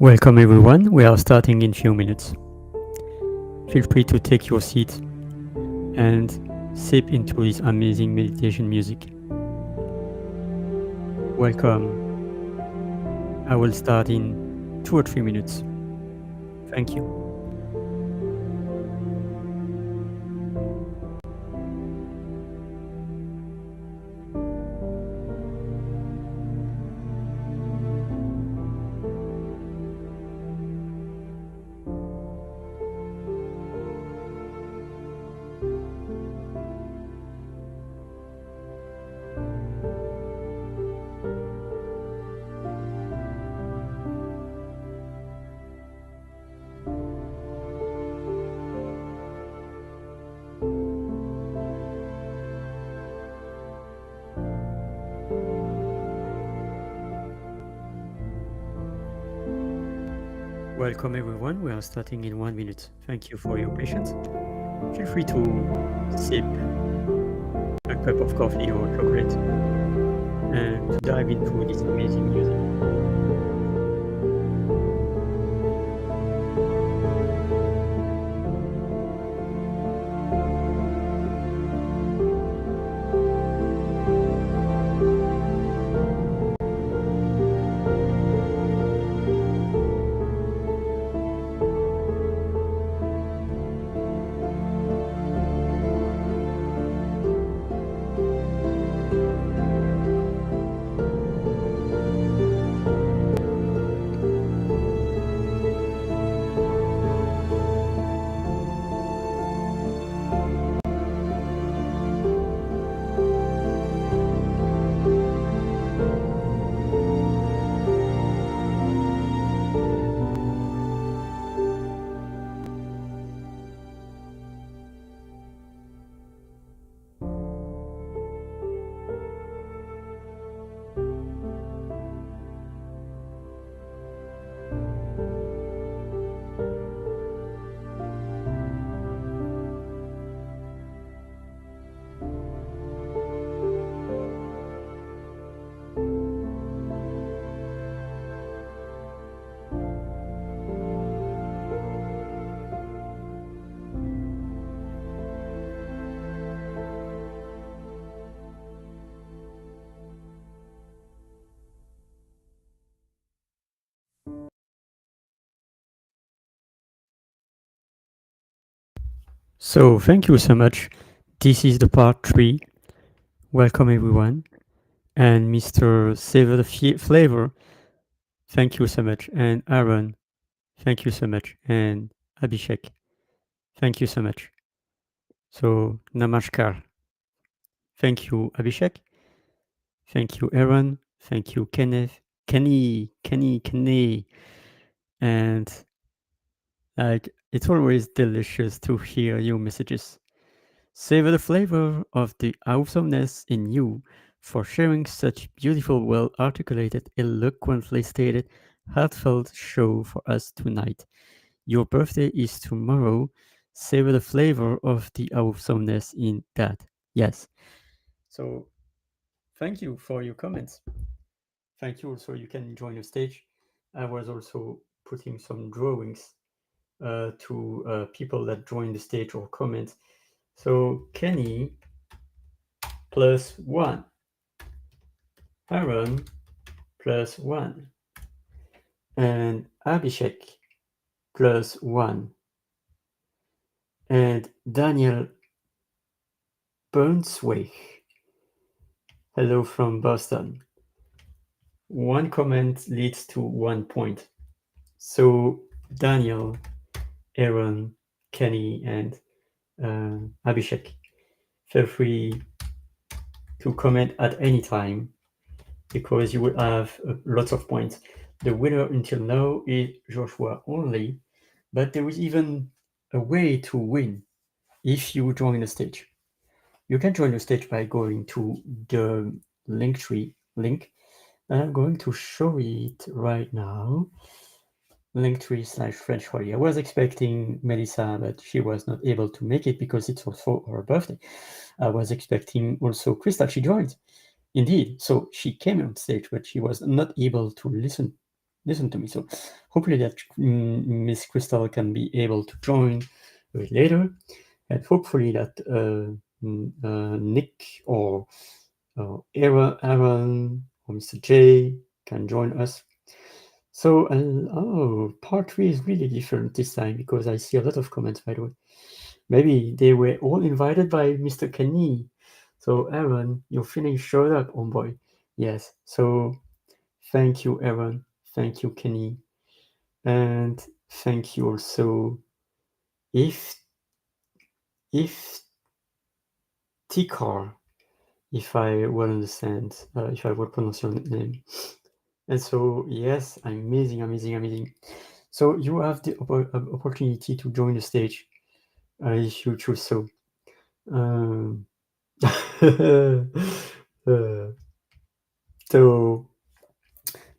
Welcome everyone, we are starting in few minutes. Feel free to take your seat and sip into this amazing meditation music. Welcome. I will start in 2 or 3 minutes. Thank you. Welcome everyone, we are starting in 1 minute. Thank you for your patience. Feel free to sip a cup of coffee or chocolate and to dive into this amazing music. So thank you so much. This is the part 3. Welcome everyone. And Mr. Savor the Flavor, thank you so much. And Aaron, thank you so much. And Abhishek, thank you so much. So namaskar. Thank you, Abhishek. Thank you, Aaron. Thank you, Kenneth. Kenny. And it's always delicious to hear your messages. Savor the flavor of the awesomeness in you for sharing such beautiful, well-articulated, eloquently stated, heartfelt show for us tonight. Your birthday is tomorrow. Savor the flavor of the awesomeness in that. Yes. So thank you for your comments. Thank you also. You can join the stage. I was also putting some drawings to people that join the stage or comment. So Kenny +1, Aaron +1, and Abhishek +1, and Daniel Burnsway. Hello from Boston. 1 comment leads to 1 point. So Daniel, Aaron, Kenny, and Abhishek, feel free to comment at any time because you will have lots of points. The winner until now is Joshua only, but there is even a way to win if you join the stage. You can join the stage by going to the Linktree link. I'm going to show it right now. Linktree/FrenchHolly. I was expecting Melissa, but she was not able to make it because it's also her birthday. I was expecting also Krista. She joined. Indeed. So she came on stage, but she was not able to listen listen to me. So hopefully that Miss Crystal can be able to join a bit later, and hopefully that Nick or Aaron or Mr. J can join us. So, part 3 is really different this time because I see a lot of comments, by the way. Maybe they were all invited by Mr. Kenny. So, Aaron, you finally showed up, oh boy. Yes. So, thank you, Aaron. Thank you, Kenny. And thank you also if Tikar, if I will understand, if I will pronounce your name. And so, yes, amazing. So you have the opportunity to join the stage if you choose so. So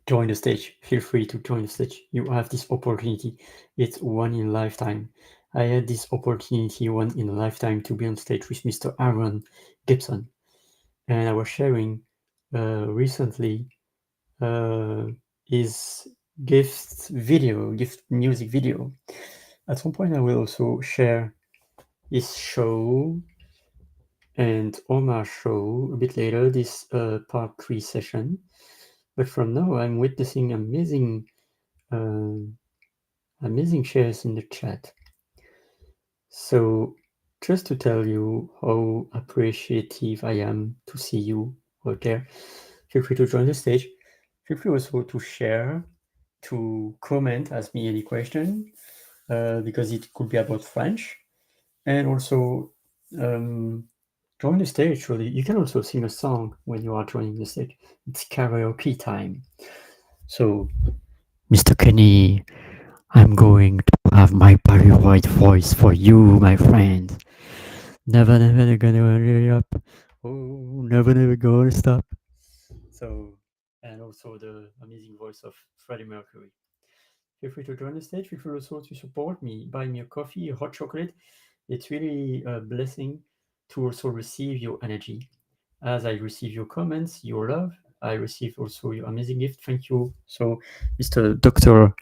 join the stage. Feel free to join the stage. You have this opportunity. It's one in a lifetime. I had this opportunity one in a lifetime to be on stage with Mr. Aaron Gibson, and I was sharing recently his gift music video. At some point, I will also share his show and Omar's show a bit later, this part 3 session. But from now, I'm witnessing amazing shares in the chat. So, just to tell you how appreciative I am to see you out there, feel free to join the stage. Feel free also to share, to comment, ask me any question, because it could be about French. And also, join the stage, really. You can also sing a song when you are joining the stage. It's karaoke time. So, Mr. Kenny, I'm going to have my Barry White voice for you, my friend. Never gonna hurry up. Oh, never gonna stop. So, and also the amazing voice of Freddie Mercury. Feel free to join the stage. Feel free also to support me. Buy me a coffee, a hot chocolate. It's really a blessing to also receive your energy. As I receive your comments, your love, I receive also your amazing gift. Thank you. So, Mr. Dr.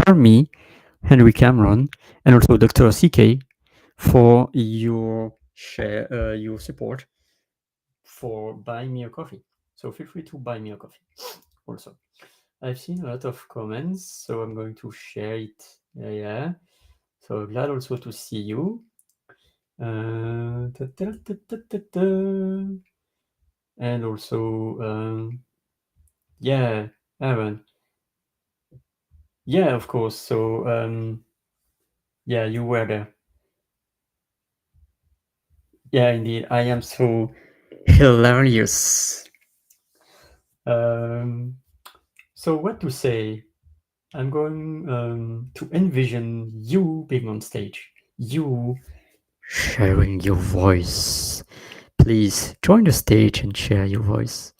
Hermie, Henry Cameron, and also Dr. CK for your share, your support for buying me a coffee. So feel free to buy me a coffee also. I've seen a lot of comments, so I'm going to share it. Yeah. So glad also to see you. And also, yeah, Aaron. Yeah, of course. So, yeah, you were there. Yeah, indeed. I am so hilarious. So what to say? I'm going to envision you being on stage. You sharing your voice. Please join the stage and share your voice.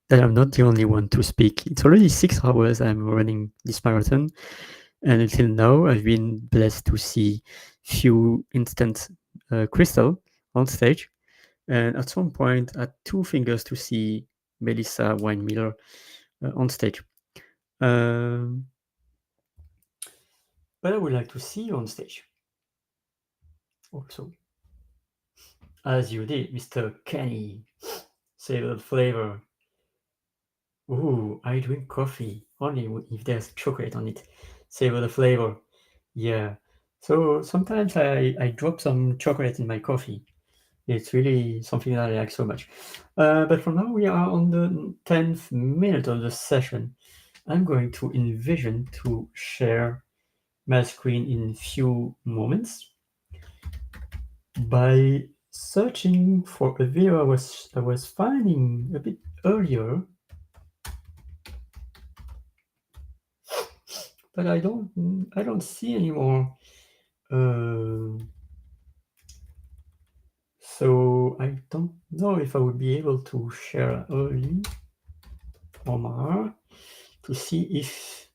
That I'm not the only one to speak. It's already 6 hours I'm running this marathon, and until now I've been blessed to see few instant Crystal on stage, and at some point I had 2 fingers to see Melissa Wine Miller on stage. But I would like to see you on stage also, as you did, Mr. Kenny. Savor the flavor. Ooh, I drink coffee only if there's chocolate on it. Savor the flavor. Yeah. So sometimes I drop some chocolate in my coffee. It's really something that I like so much. But for now, we are on the 10th minute of the session. I'm going to envision to share my screen in few moments by searching for a video I was finding a bit earlier, but I don't see anymore. So I don't know if I would be able to share early Omar to see if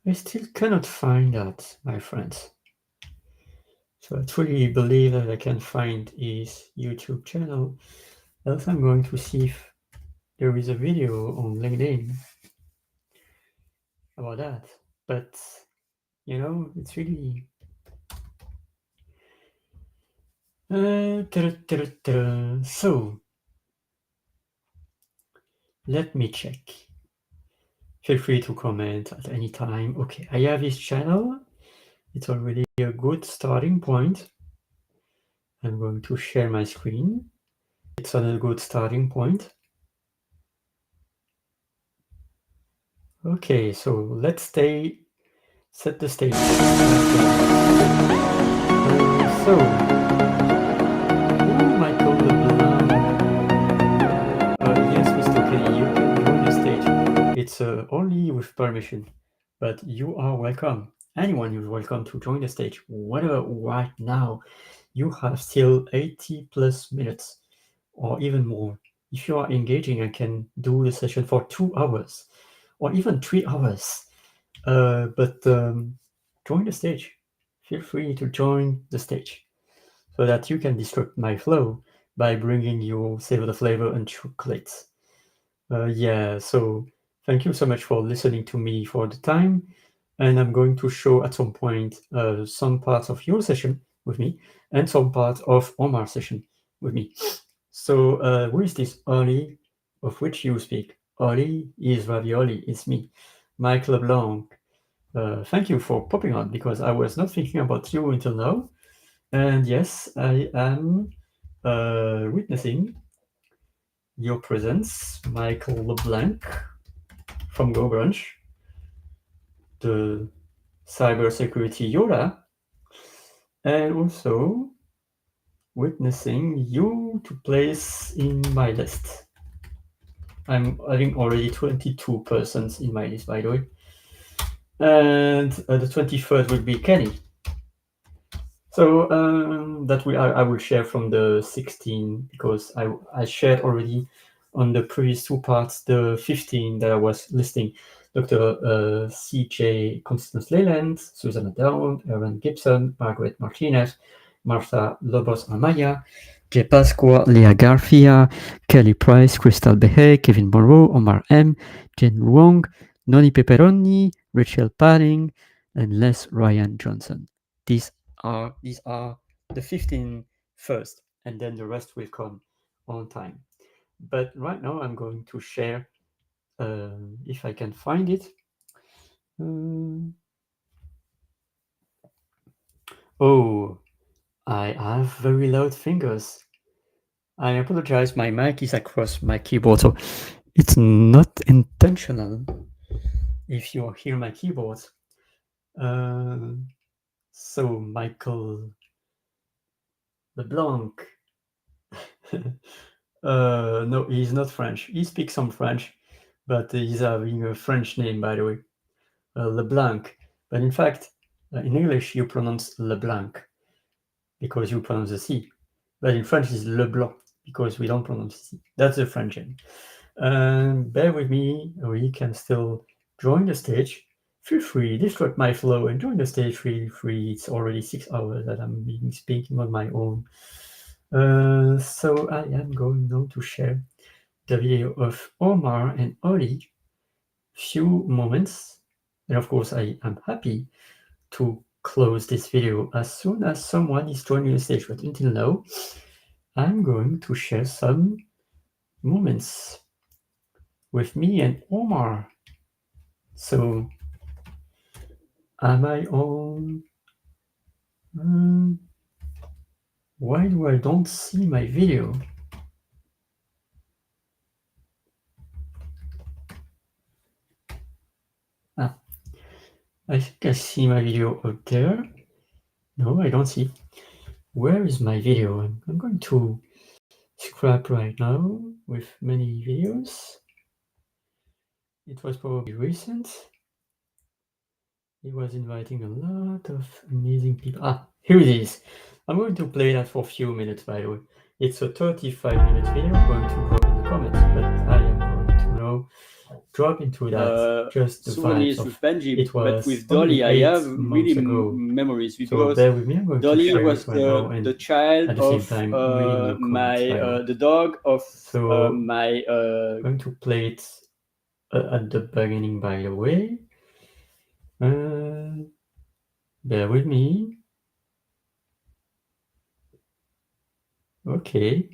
I still cannot find that, my friends. So I truly believe that I can find his YouTube channel. Else I'm going to see if there is a video on LinkedIn about that. But, you know, it's really... So, let me check. Feel free to comment at any time. Okay, I have his channel. It's already a good starting point. I'm going to share my screen. It's a good starting point. Okay, so let's set the stage. So, Michael LeBlanc. Yes, Mr. Kenny, you can join the stage. It's only with permission, but you are welcome. Anyone is welcome to join the stage. Whatever, right now, you have still 80 plus minutes or even more. If you are engaging, I can do the session for 2 hours or even 3 hours. But join the stage. Feel free to join the stage so that you can disrupt my flow by bringing your savor the flavor and chocolates. Yeah, so thank you so much for listening to me for the time. And I'm going to show at some point some parts of your session with me and some parts of Omar's session with me. So who is this Oli of which you speak? Oli is ravioli, it's me, Mike LeBlanc. Thank you for popping on because I was not thinking about you until now. And yes, I am witnessing your presence, Michael LeBlanc from GoBrunch, the cybersecurity Yoda, and also witnessing you to place in my list. I'm having already 22 persons in my list, by the way. And the 23rd will be Kenny. So that I will share from the 16 because I shared already on the previous 2 parts the 15 that I was listing. Dr. C.J. Constance Leyland, Susanna Down, Aaron Gibson, Margaret Martinez, Martha Lobos Amaya, Jay Pasqua, Leah Garcia, Kelly Price, Crystal Behe, Kevin Monroe, Omar M, Jen Wong, Noni Pepperoni, Rachel Padding, and Les Ryan Johnson. These are the 15 first, and then the rest will come on time. But right now I'm going to share, if I can find it. Oh, I have very loud fingers. I apologize, my mic is across my keyboard, so it's not intentional if you hear my keyboard. So Michael LeBlanc. No, he's not French. He speaks some French, but he's having a French name, by the way, LeBlanc. But in fact, in English, you pronounce LeBlanc because you pronounce the C. But in French, it's Leblanc because we don't pronounce the C. That's the French name. Bear with me, we can still join the stage. Feel free, disrupt my flow and join the stage. Feel free. It's already 6 hours that I'm speaking on my own. So I am going now to share the video of Omar and Oli. Few moments, and of course I am happy to close this video as soon as someone is joining the stage. But until now, I'm going to share some moments with me and Omar. So, am I on? Why do I don't see my video? I think I see my video out there. No, I don't see. Where is my video? I'm going to scrap right now with many videos. It was probably recent. He was inviting a lot of amazing people. Here it is. I'm going to play that for a few minutes, by the way. It's a 35-minute video. I'm going to drop in the comments, but I am going to now drop into that, just the souvenirs vibes with of Benji, it but was with only Dolly, I 8 have months really ago. memories So because bear with me, I'm going to Dolly share was it right now, and the child at the of same time, reading your comments, by the way. the dog of So my I'm going to play it at the beginning, by the way. Bear with me. Okay.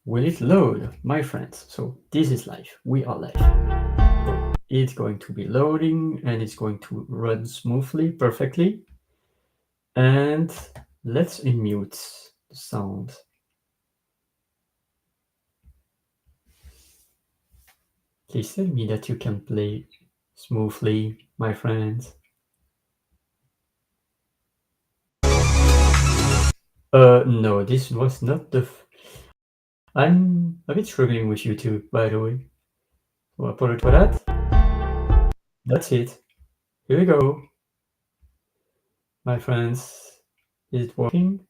Will it load, my friends? So this is live. We are live. So it's going to be loading and it's going to run smoothly, perfectly. And let's unmute the sound. Please tell me that you can play smoothly, my friends. No, this was not the... I'm a bit struggling with YouTube, by the way. So apologize for that. That's it. Here we go. My friends, is it working?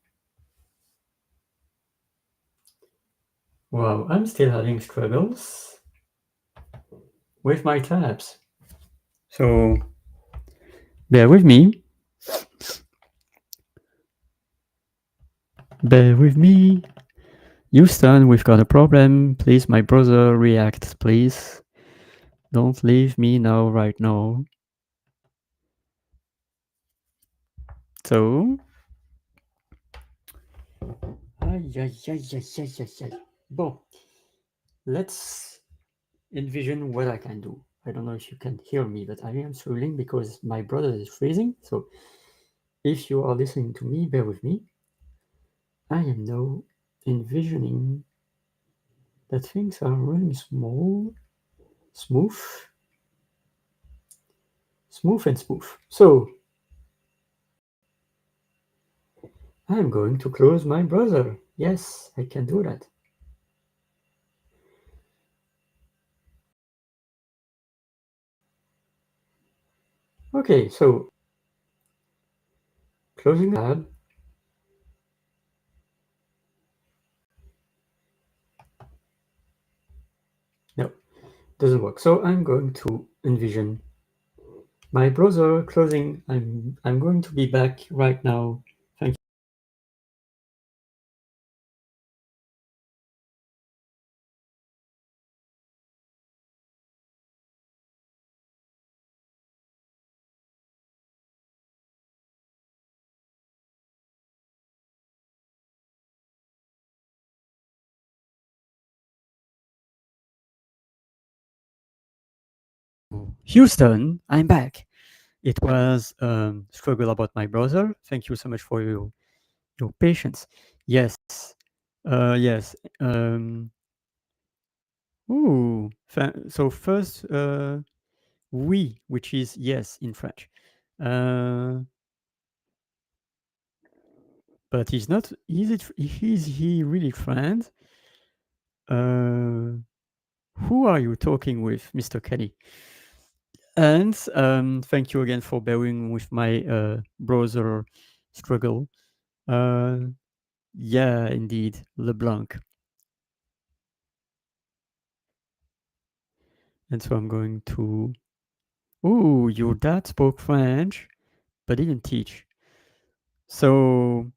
Wow, I'm still having struggles with my tabs. So bear with me. Bear with me. Houston, we've got a problem. Please, my brother, react, please. Don't leave me now, right now. So. Bon. Let's envision what I can do. I don't know if you can hear me, but I am struggling because my brother is freezing. So if you are listening to me, bear with me. I am now envisioning that things are really smooth, and smooth. So I'm going to close my browser. Yes, I can do that. Okay, so closing the tab. No, doesn't work. So I'm going to envision my browser closing. I'm going to be back right now. Thank you. Houston, I'm back. It was struggle about my browser. Thank you so much for your patience. Yes, yes. Ooh. So first, oui, which is yes in French. But he's not. Is he really friend? Who are you talking with, Mr. Kelly? And thank you again for bearing with my browser struggle. Yeah, indeed, LeBlanc. And so I'm going to. Ooh, your dad spoke French, but didn't teach. So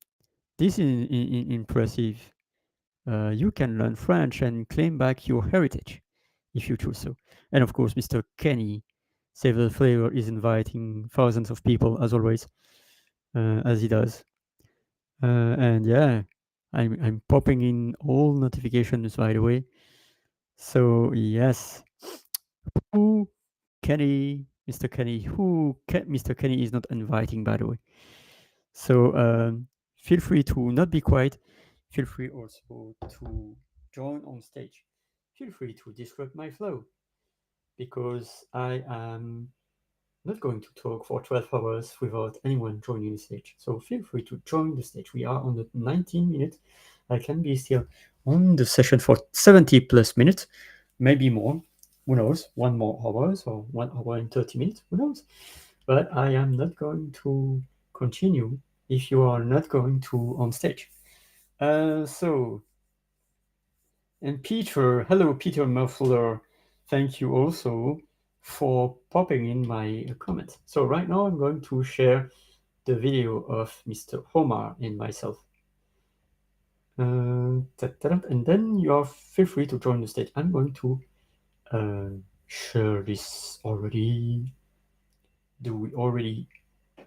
this is impressive. You can learn French and claim back your heritage if you choose so. And of course, Mr. Kenny, Save the Flavor, is inviting thousands of people as always, as he does. And yeah, I'm popping in all notifications, by the way. So yes, who Kenny, Mr. Kenny, Mr. Kenny is not inviting, by the way. So feel free to not be quiet. Feel free also to join on stage. Feel free to disrupt my flow because I am not going to talk for 12 hours without anyone joining the stage. So feel free to join the stage. We are on the 19 minutes. I can be still on the session for 70 plus minutes, maybe more. Who knows? 1 more hour or 1 hour and 30 minutes. Who knows? But I am not going to continue if you are not going to on stage. So And Peter, hello, Peter Muffler. Thank you also for popping in my comment. So right now I'm going to share the video of Mr. Homer and myself. And then you are feel free to join the stage. I'm going to share this already. Do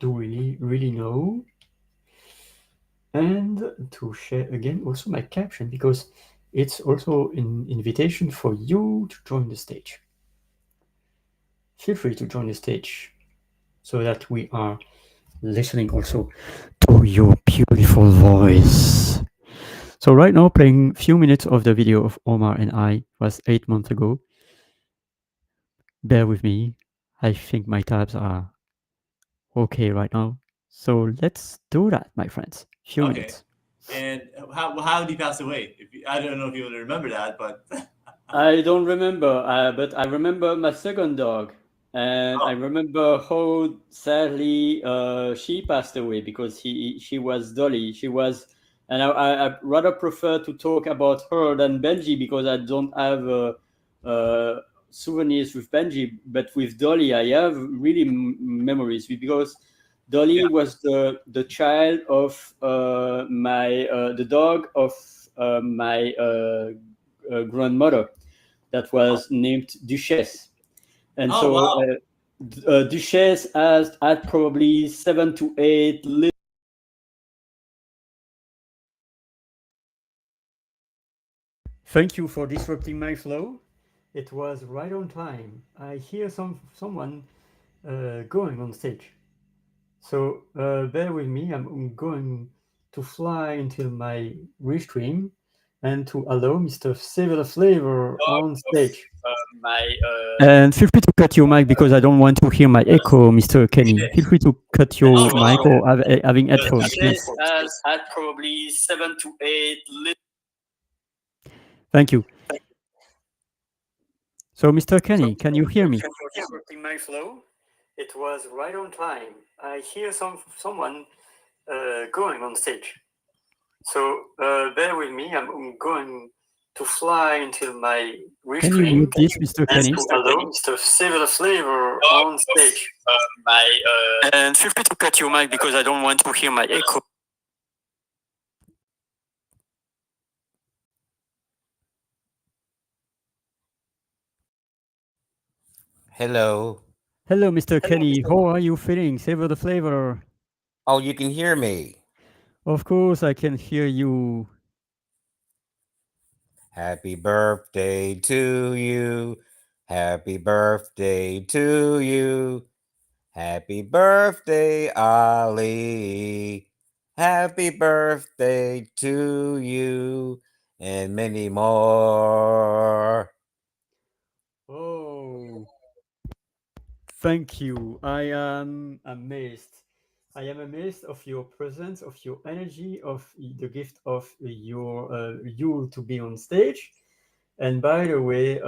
we really know? And to share again also my caption, because it's also an invitation for you to join the stage. Feel free to join the stage so that we are listening also to your beautiful voice. So right now playing few minutes of the video of Omar and I was 8 months ago. Bear with me. I think my tabs are okay right now. So let's do that, my friends. Few minutes. And how did he pass away? I don't know if you remember that, but I don't remember, but I remember my second dog, and I remember how sadly she passed away because she was Dolly. She was, and I rather prefer to talk about her than Benji because I don't have souvenirs with Benji, but with Dolly I have really memories because Dolly was the child of my the dog of my grandmother that was named Duchesse. And oh so wow, Duchesse has had probably 7 to 8 little. Thank you for disrupting my flow. It was right on time. I hear someone going on stage. So bear with me. I'm going to fly until my restream and to allow Mr. Save the Flavor on stage. my And feel free to cut your mic because I don't want to hear my echo, Mr. Kenny. Feel free to cut oh your mic wow. or having headphones, please. Duchess has had probably 7 to 8 Thank you. So, Mr. Kenny, can you hear me? for disrupting my flow. It was right on time. I hear someone going on stage. So bear with me. I'm going to fly until my restream. Can you mute this, Mr. Kenny? Hello, Mr. Save the Flavor Oh, on stage. my And feel free to cut your mic because I don't want to hear my echo. Hello. Hello, Mr. Kenny. How are you feeling? Savor the flavor. Oh, you can hear me. Of course, I can hear you. Happy birthday to you. Happy birthday to you. Happy birthday, Ali. Happy birthday to you. And many more. Oh, thank you. I am amazed. I am amazed of your presence, of your energy, of the gift of your you to be on stage. And by the way,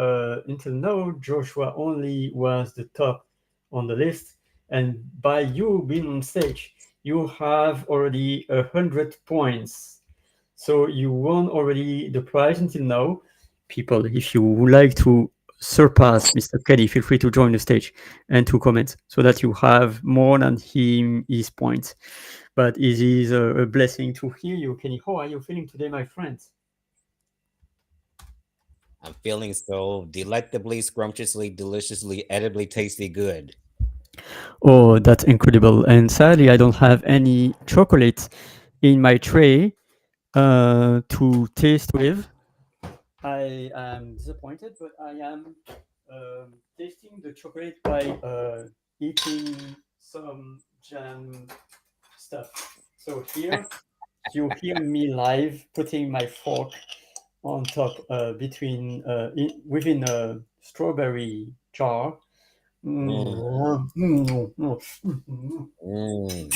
until now, Joshua only was the top on the list. And by you being on stage, you have already 100 points. So you won already the prize until now. People, if you would like to surpass Mr. Kelly, feel free to join the stage and to comment so that you have more than his points. But it is a blessing to hear you, Kenny. How are you feeling today, my friends? I'm feeling so delectably, scrumptiously, deliciously, edibly tasty good. Oh, that's incredible. And sadly, I don't have any chocolate in my tray to taste with. I am disappointed, but I am tasting the chocolate by eating some jam stuff. So here you hear me live putting my fork on top within a strawberry jar. Mm. Mm. Mm.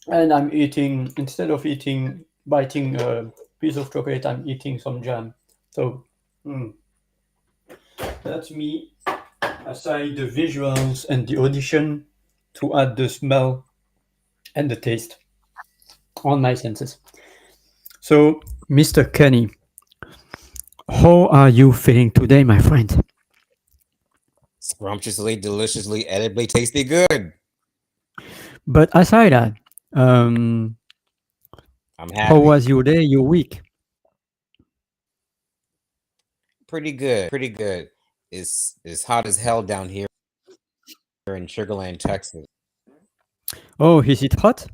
And I'm eating, instead of biting a piece of chocolate, I'm eating some jam. So that's me, aside the visuals and the audition, to add the smell and the taste on my senses. So, Mr. Kenny, How are you feeling today, my friend? Scrumptiously, deliciously, edibly tasty good. But aside that, um, I'm how happy. was your day, your week? Pretty good. Pretty good. It's hot as hell down here in Sugarland, Texas. Oh, is it hot?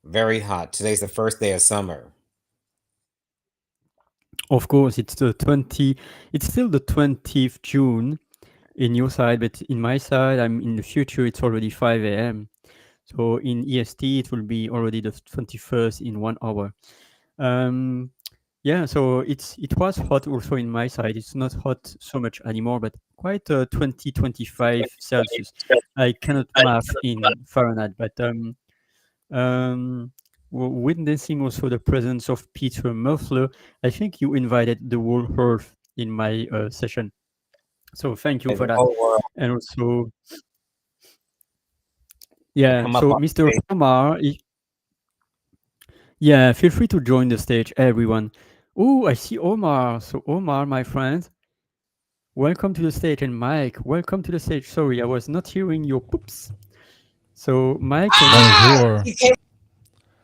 Very hot. Today's the first day of summer. Of course, it's still the 20th June in your side, but in my side, I'm in the future, it's already 5 a.m. So in EST, it will be already the 21st in 1 hour. Um, yeah, so it was hot also in my side. It's not hot so much anymore, but quite 20, 25 Celsius. I cannot math in Fahrenheit, but um, witnessing also the presence of Peter Muffler, I think you invited the whole Earth in my session. So thank you And for the that. whole world And also, to yeah, come up so on Mr. stage. Omar, yeah, feel free to join the stage, everyone. Oh, I see Omar. So Omar, my friend, welcome to the stage. And Mike, welcome to the stage. Sorry, I was not hearing your poops. So Mike, can you? Bonjour. You came.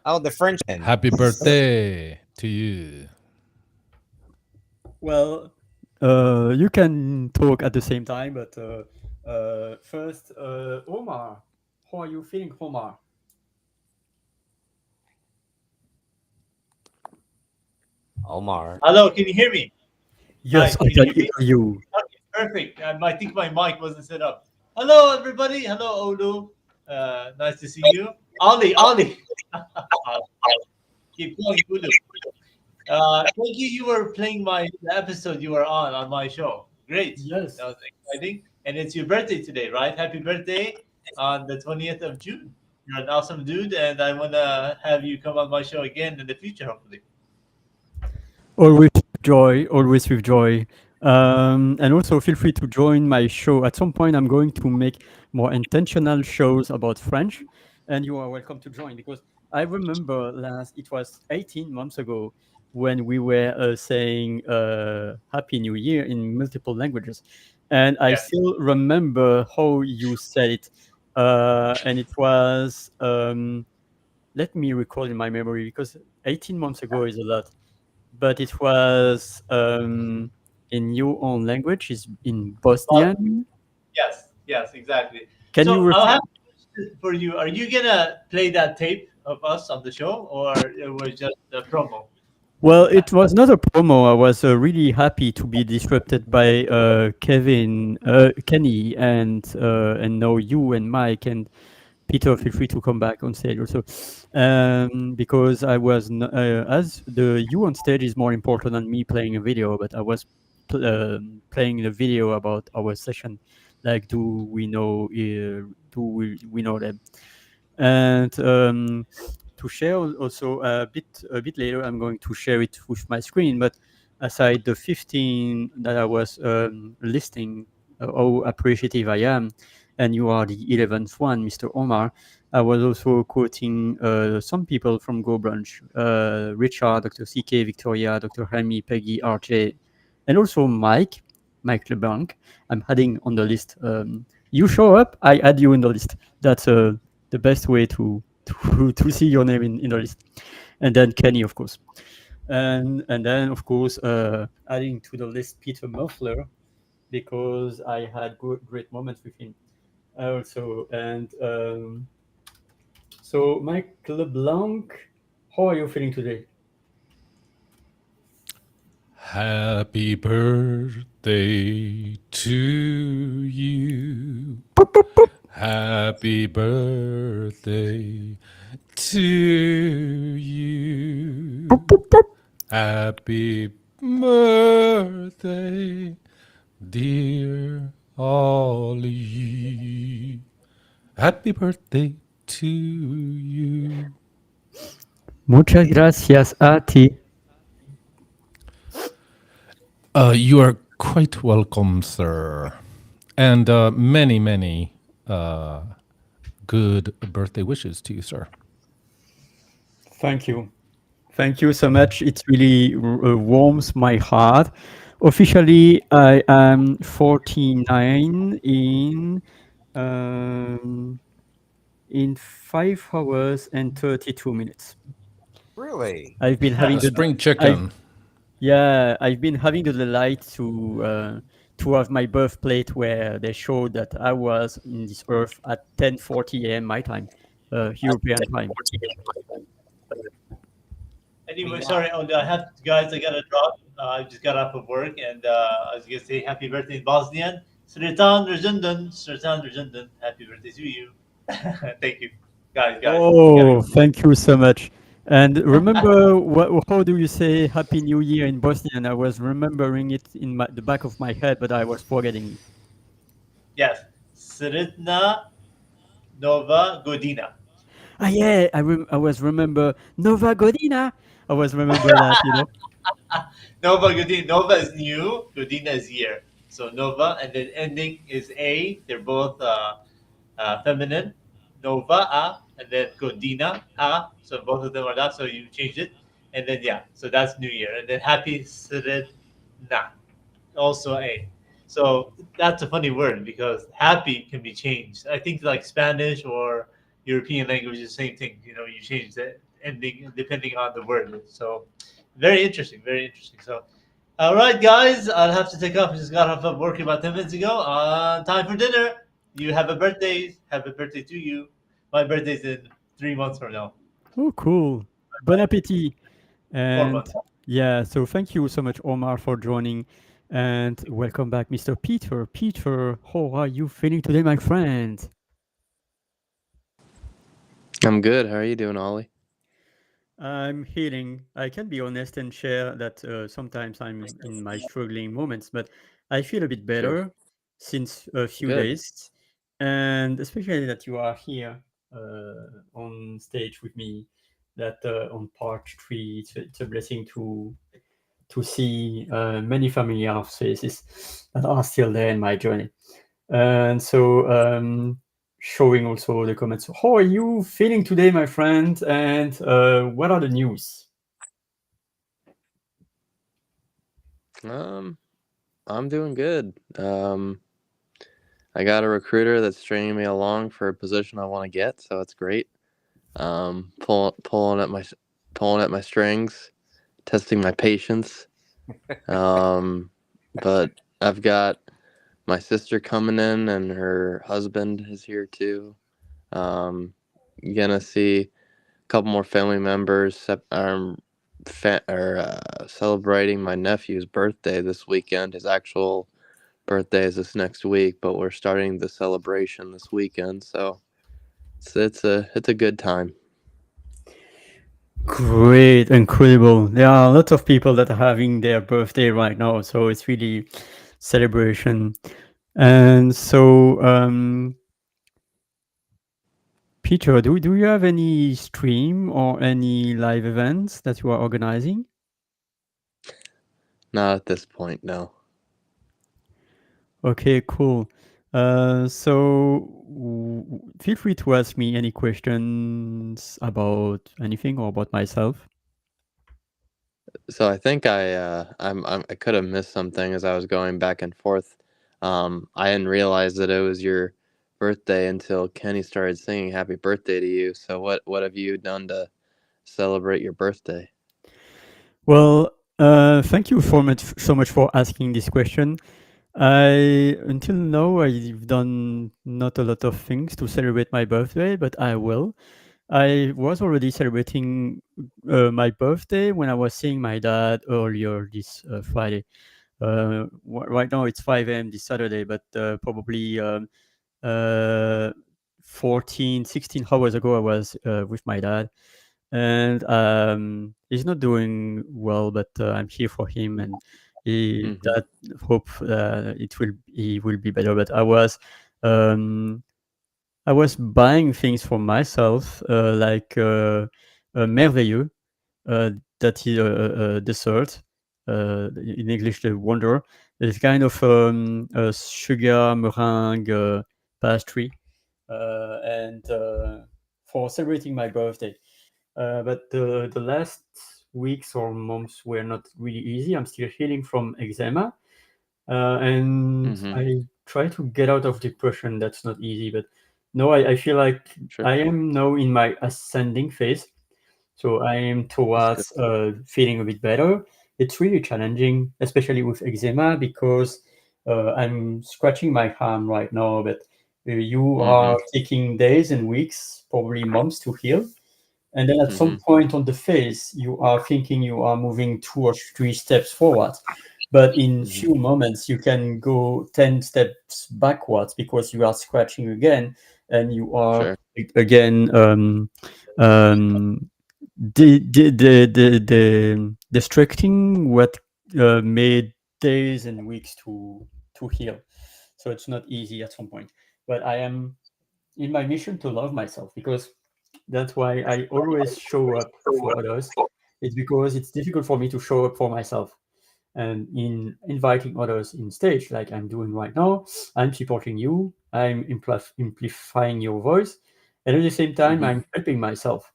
Oh, the Frenchman. Happy birthday to you. Well, you can talk at the same time, but first, Omar, how are you feeling, Omar? Omar. Hello, can you hear me? Hi, Yes, can I you can hear hear me? you. Okay, perfect. I think my mic wasn't set up. Hello, everybody. Hello, Olu. Nice to see you. Ollie. Keep going, Olu. Thank you. You were playing the episode you were on my show. Great. Yes. That was exciting. And it's your birthday today, right? Happy birthday on the 20th of June. You're an awesome dude, and I want to have you come on my show again in the future, hopefully. Always with joy, always with joy. And also feel free to join my show. At some point, I'm going to make more intentional shows about French, and you are welcome to join because I remember it was 18 months ago when we were saying Happy New Year in multiple languages. And I Yes. still remember how you said it. And it was, let me recall in my memory because 18 months ago is a lot, but it was in your own language, is in Bosnian. Yes, exactly. Can you So I'll repeat? have a question for you. Are you gonna play that tape of us on the show, or it was just a promo for Well, the fans? it was not a promo. I was really happy to be disrupted by Kenny, and now you and Mike and Peter. Feel free to come back on stage also, because I was as the you on stage is more important than me playing a video. But I was playing the video about our session. Like, do we know them? And to share also a bit later, I'm going to share it with my screen. But aside the 15 that I was listing, how appreciative I am, and you are the 11th one, Mr. Omar. I was also quoting some people from GoBrunch, Richard, Dr. CK, Victoria, Dr. Remy, Peggy, RJ, and also Mike LeBlanc. I'm adding on the list. You show up, I add you in the list. That's the best way to see your name in the list. And then Kenny, of course. And then, of course, adding to the list Peter Muffler, because I had great moments with him also. And so, Mike LeBlanc, how are you feeling today? Happy birthday to you. Happy birthday to you. Happy birthday, dear Ollie. Happy birthday to you. Muchas gracias a ti. You are quite welcome, sir. And many, many good birthday wishes to you, sir. Thank you. Thank you so much. It really warms my heart. Officially, I am 49 um, in 5 hours and 32 minutes. Really? I've been having A the spring I've chicken. yeah, I've been having the delight to have my birth plate where they showed that I was in this earth at 10:40 a.m. my time, European time. Anyway, Yeah. sorry, I have guys. I gotta drop. I just got off of work, and I was gonna say happy birthday in Bosnian. Sretan Rajundan, Sretan Rajundan. Happy birthday to you. Thank you, guys. Gotta Oh, go. thank you so much. And remember, how do you say Happy New Year in Bosnian? I was remembering it in the back of my head, but I was forgetting it. Yes, Sretna Nova Godina. Ah, yeah, I was remember Nova Godina. I was remember that, you know. Nova Godina. Nova is new. Godina is year. So Nova, and then ending is A. They're both feminine. Nova A, and then Godina A. So both of them are that. So you changed it, and then yeah. So that's New Year, and then Happy Sredna, also A. So that's a funny word because happy can be changed. I think like Spanish or European language is the same thing. You know, you change the ending depending on the word. So very interesting, very interesting. So all right, guys, I'll have to take off. I just got off of work about 10 minutes ago. Time for dinner. You have a birthday. Happy birthday to you. My birthday's in 3 months from now. Oh, cool. Bon appetit. Four And months. yeah, so thank you so much, Omar, for joining. And welcome back, Mr. Peter. Peter, how are you feeling today, my friend? I'm good. How are you doing, Ollie? I'm healing. I can be honest and share that sometimes I'm in my struggling moments, but I feel a bit Sure. better since a few Good. days. And especially that you are here on stage with me, that on part three, it's a blessing to see many familiar faces that are still there in my journey. And so, showing also the comments. How are you feeling today, my friend? And what are the news? Um, I'm doing good. I got a recruiter that's stringing me along for a position I want to get, so it's great. Pulling at my strings, testing my patience. But I've got my sister coming in, and her husband is here too. Um, gonna see a couple more family members. Celebrating my nephew's birthday this weekend. His actual birthday is this next week, but we're starting the celebration this weekend, so it's a good time. Great, incredible. There are a lot of people that are having their birthday right now, so it's really celebration. And so, Peter, do you have any stream or any live events that you are organizing? Not at this point, no. Okay, cool. Feel free to ask me any questions about anything or about myself. So I think I could have missed something as I was going back and forth. I didn't realize that it was your birthday until Kenny started singing "Happy Birthday" to you. So what have you done to celebrate your birthday? Well, thank you so much for asking this question. Until now, I've done not a lot of things to celebrate my birthday, but I will. I was already celebrating my birthday when I was seeing my dad earlier this Friday. Right now it's 5 a.m. this Saturday, but probably uh, 14, 16 hours ago, I was with my dad. And he's not doing well, but I'm here for him, and Mm-hmm. that hope he will be better. But I was buying things for myself, like merveilleux, uh, that is a dessert. In English, the wonder. It's kind of a sugar meringue pastry, and for celebrating my birthday. But the last weeks or months were not really easy. I'm still healing from eczema, and Mm-hmm. I try to get out of depression. That's not easy, but no, I feel like Sure. I am now in my ascending phase. So I am That's good. towards feeling a bit better. It's really challenging, especially with eczema, because I'm scratching my arm right now, but you Mm-hmm. are taking days and weeks, probably months to heal. And then at Mm-hmm. some point on the face, you are thinking you are moving 2 or 3 steps forward. But in Mm-hmm. few moments, you can go 10 steps backwards because you are scratching again and you are Sure. again um, destructing what made days and weeks to heal. So it's not easy at some point. But I am in my mission to love myself because that's why I always show up for others. It's because it's difficult for me to show up for myself. And in inviting others in stage, like I'm doing right now, I'm supporting you, I'm amplifying your voice, and at the same time, Mm-hmm. I'm helping myself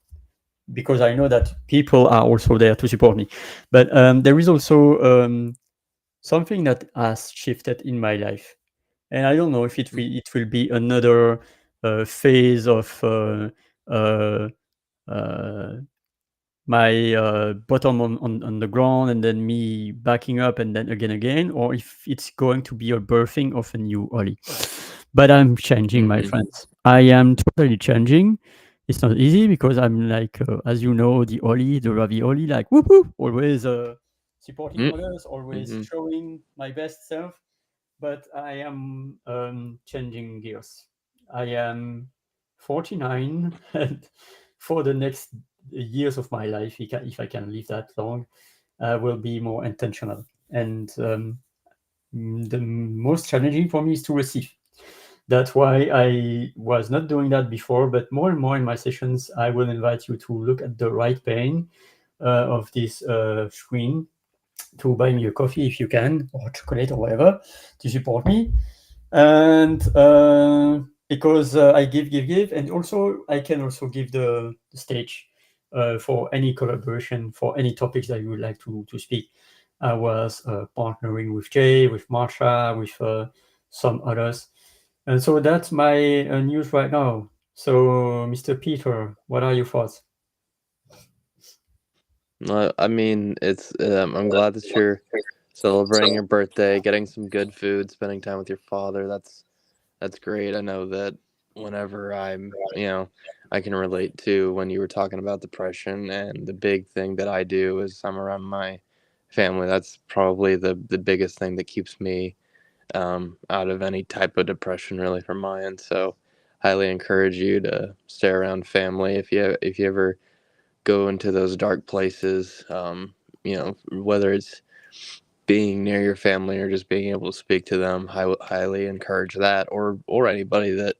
because I know that people are also there to support me. But there is also something that has shifted in my life, and I don't know if it will be another phase of uh, uh, my bottom on the ground and then me backing up and then again, or if it's going to be a birthing of a new Oli. But I'm changing, my Mm-hmm. friends. I am totally changing. It's not easy because I'm like, as you know, the Oli, the ravioli, like whoop whoop, always supporting others, always Mm-hmm. showing my best self. But I am changing gears. I am 49, and for the next years of my life, if I can live that long, I will be more intentional. And the most challenging for me is to receive. That's why I was not doing that before, but more and more in my sessions, I will invite you to look at the right pane of this screen, to buy me a coffee if you can, or chocolate or whatever, to support me. And because I give, and also I can also give the stage for any collaboration, for any topics that you would like to speak. I was partnering with Jay, with Marsha, with some others. And so that's my news right now. So, Mr. Peter, what are your thoughts? I mean, it's. I'm glad that you're celebrating your birthday, getting some good food, spending time with your father. That's great. I know that whenever I can relate to when you were talking about depression, and the big thing that I do is I'm around my family. That's probably the biggest thing that keeps me out of any type of depression, really, from my end. So, highly encourage you to stay around family if you ever go into those dark places. Whether it's being near your family or just being able to speak to them, highly encourage that, or anybody that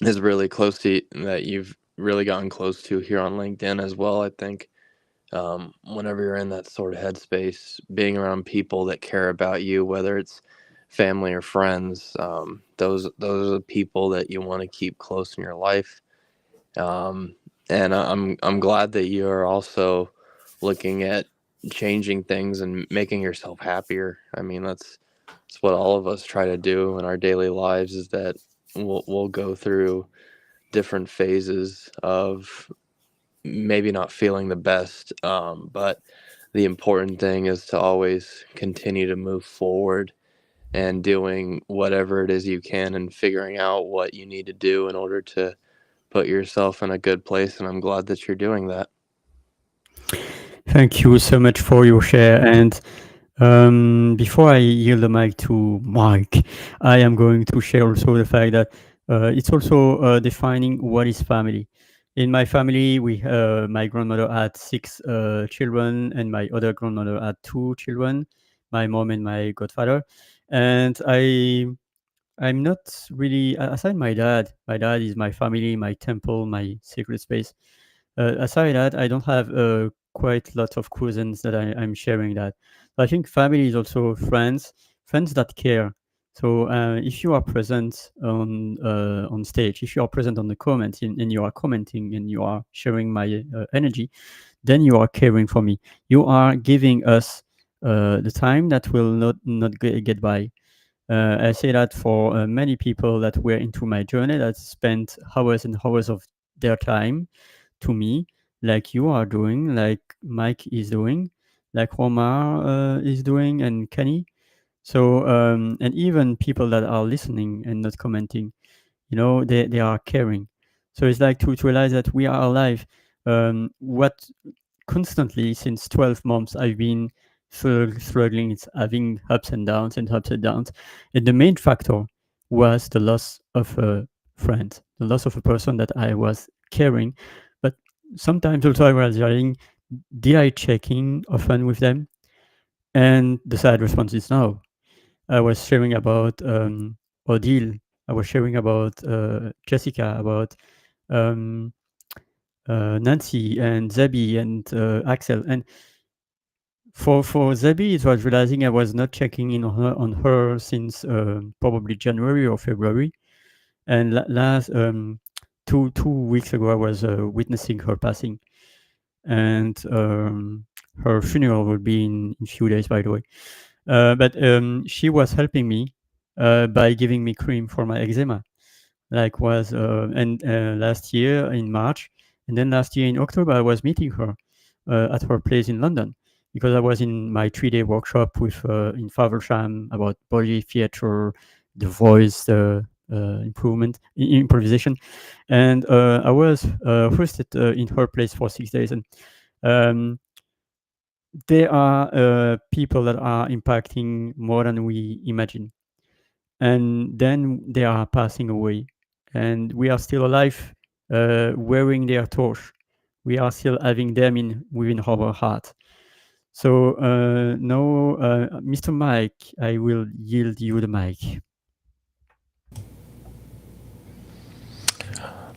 is really close to that you've really gotten close to here on LinkedIn as well. I think whenever you're in that sort of headspace, being around people that care about you, whether it's family or friends, those are the people that you want to keep close in your life. Um, and I'm glad that you're also looking at changing things and making yourself happier. I mean, that's what all of us try to do in our daily lives, is that we'll go through different phases of maybe not feeling the best, but the important thing is to always continue to move forward and doing whatever it is you can and figuring out what you need to do in order to put yourself in a good place. And I'm glad that you're doing that. Thank you so much for your share. And before I yield the mic to Mike, I am going to share also the fact that it's also defining what is family. In my family, my grandmother had 6 children, and my other grandmother had 2 children, my mom and my godfather. And I'm not really, aside my dad. My dad is my family, my temple, my sacred space. Aside that, I don't have quite lots of cousins that I'm sharing that. So I think family is also friends that care. So if you are present on stage, if you are present on the comments and you are commenting and you are sharing my energy, then you are caring for me. You are giving us the time that will not get by. I say that for many people that were into my journey that spent hours and hours of their time to me, like you are doing, like Mike is doing, like Omar is doing, and Kenny. So, and even people that are listening and not commenting, you know, they are caring. So it's like to realize that we are alive. What constantly since 12 months I've been struggling, it's having ups and downs and ups and downs. And the main factor was the loss of a friend, the loss of a person that I was caring. But sometimes also I was wondering, did I check in often with them? And the sad response is no. I was sharing about Odile. I was sharing about Jessica, about um, Nancy and Zabi and Axel. And for Zabi, it was realizing I was not checking in on her since probably January or February. And last 2 weeks ago, I was witnessing her passing, and her funeral will be in a few days, by the way. But she was helping me by giving me cream for my eczema, like was and last year in March, and then last year in October I was meeting her at her place in London because I was in my 3-day workshop with in Faversham about body theater, the voice, improvement, improvisation, and I was hosted in her place for 6 days, and um, there are people that are impacting more than we imagine, and then they are passing away, and we are still alive, wearing their torch. We are still having them in within our heart. So now, Mr. Mike, I will yield you the mic.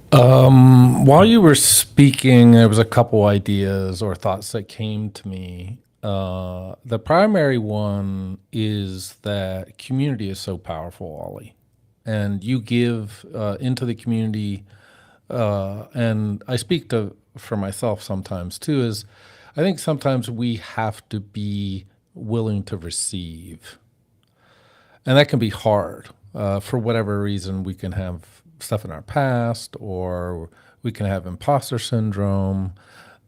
While you were speaking, there was a couple ideas or thoughts that came to me. The primary one is that community is so powerful, Ollie, and you give into the community. And I speak to for myself sometimes too. Is I think sometimes we have to be willing to receive, and that can be hard for whatever reason. We can have stuff in our past, or we can have imposter syndrome.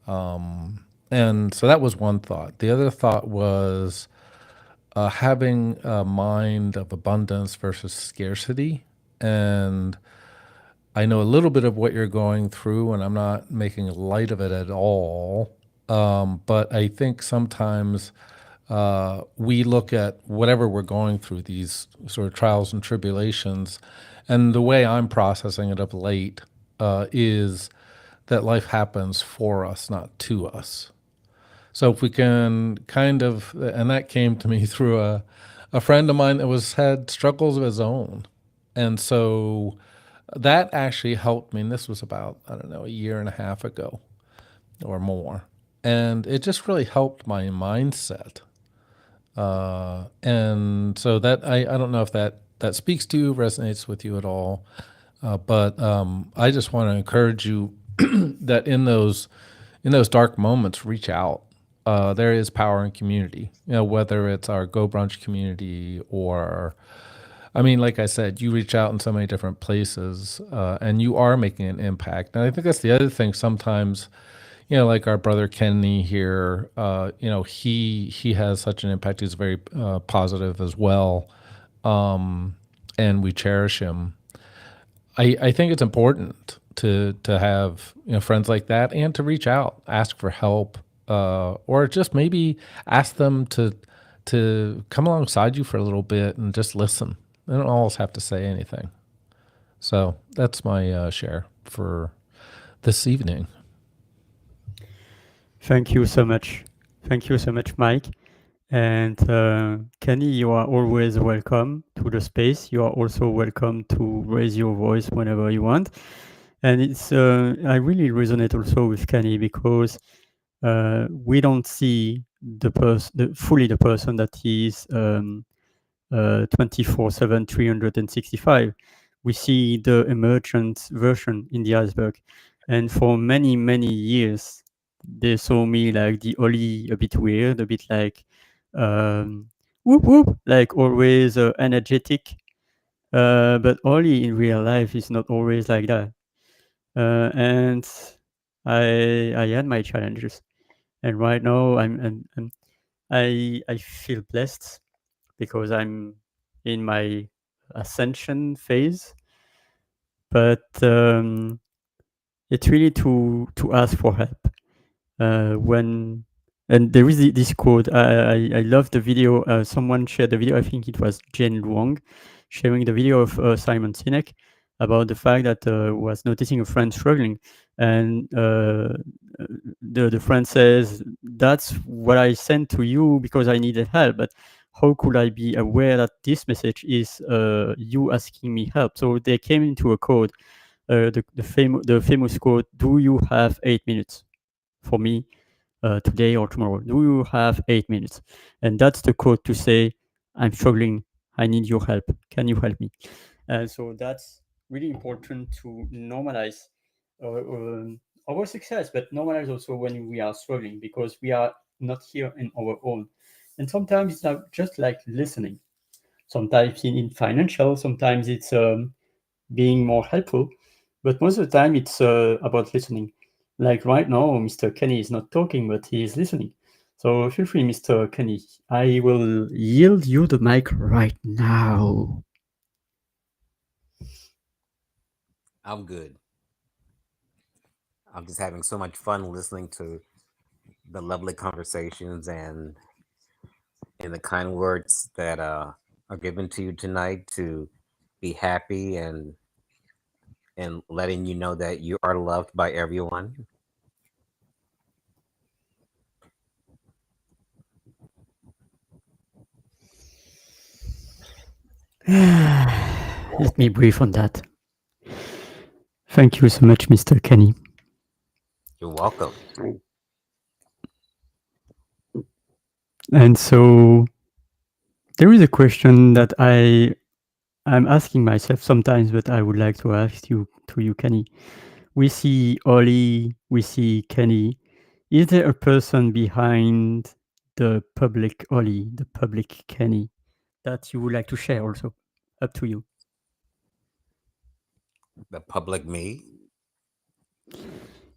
And so that was one thought. The other thought was having a mind of abundance versus scarcity. And I know a little bit of what you're going through, and I'm not making light of it at all. But I think sometimes we look at whatever we're going through, these sort of trials and tribulations, and the way I'm processing it of late is that life happens for us, not to us. So if we can kind of, and that came to me through a friend of mine that had struggles of his own. And so that actually helped me. And this was about, I don't know, a year and a half ago or more. And it just really helped my mindset. And so that, I don't know if that speaks to you, resonates with you at all. But I just want to encourage you that in those dark moments, reach out. There is power in community, whether it's our GoBrunch community or, I mean, like I said, you reach out in so many different places and you are making an impact. And I think that's the other thing sometimes, like our brother Kenny here, he has such an impact. He's very positive as well. And we cherish him. I think it's important to have friends like that and to reach out, ask for help, or just maybe ask them to come alongside you for a little bit and just listen. They don't always have to say anything. So that's my share for this evening. Thank you so much. Thank you so much, Mike. And Kenny, you are always welcome to the space. You are also welcome to raise your voice whenever you want. And it's I really resonate also with Kenny because we don't see the fully the person that he is 24/7, 365. We see the emergent version in the iceberg. And for many, many years, they saw me like the Ollie, a bit weird, a bit like whoop whoop, like always energetic. But Ollie in real life is not always like that. And I had my challenges, and right now I feel blessed because I'm in my ascension phase. But it's really to ask for help when. And there is this quote. I love the video. Someone shared the video. I think it was Jen Luong sharing the video of Simon Sinek about the fact that was noticing a friend struggling, and the friend says, "That's what I sent to you because I needed help, but how could I be aware that this message is you asking me help?" So they came into a quote, the famous quote, "Do you have 8 minutes for me today or tomorrow? Do you have 8 minutes?" And that's the quote to say, "I'm struggling. I need your help. Can you help me?" So that's really important to normalize our success, but normalize also when we are struggling because we are not here in our own. And sometimes it's not just like listening. Sometimes in financial, sometimes it's being more helpful, but most of the time it's about listening. Like right now, Mr. Kenny is not talking, but he is listening. So feel free, Mr. Kenny. I will yield you the mic right now. I'm good. I'm just having so much fun listening to the lovely conversations and the kind words that are given to you tonight to be happy and letting you know that you are loved by everyone. Let me brief on that. Thank you so much, Mr. Kenny. You're welcome. And so there is a question that I'm asking myself sometimes, but I would like to ask you to you, Kenny. We see Ollie, we see Kenny. Is there a person behind the public Ollie, the public Kenny, that you would like to share also? Up to you. The public me.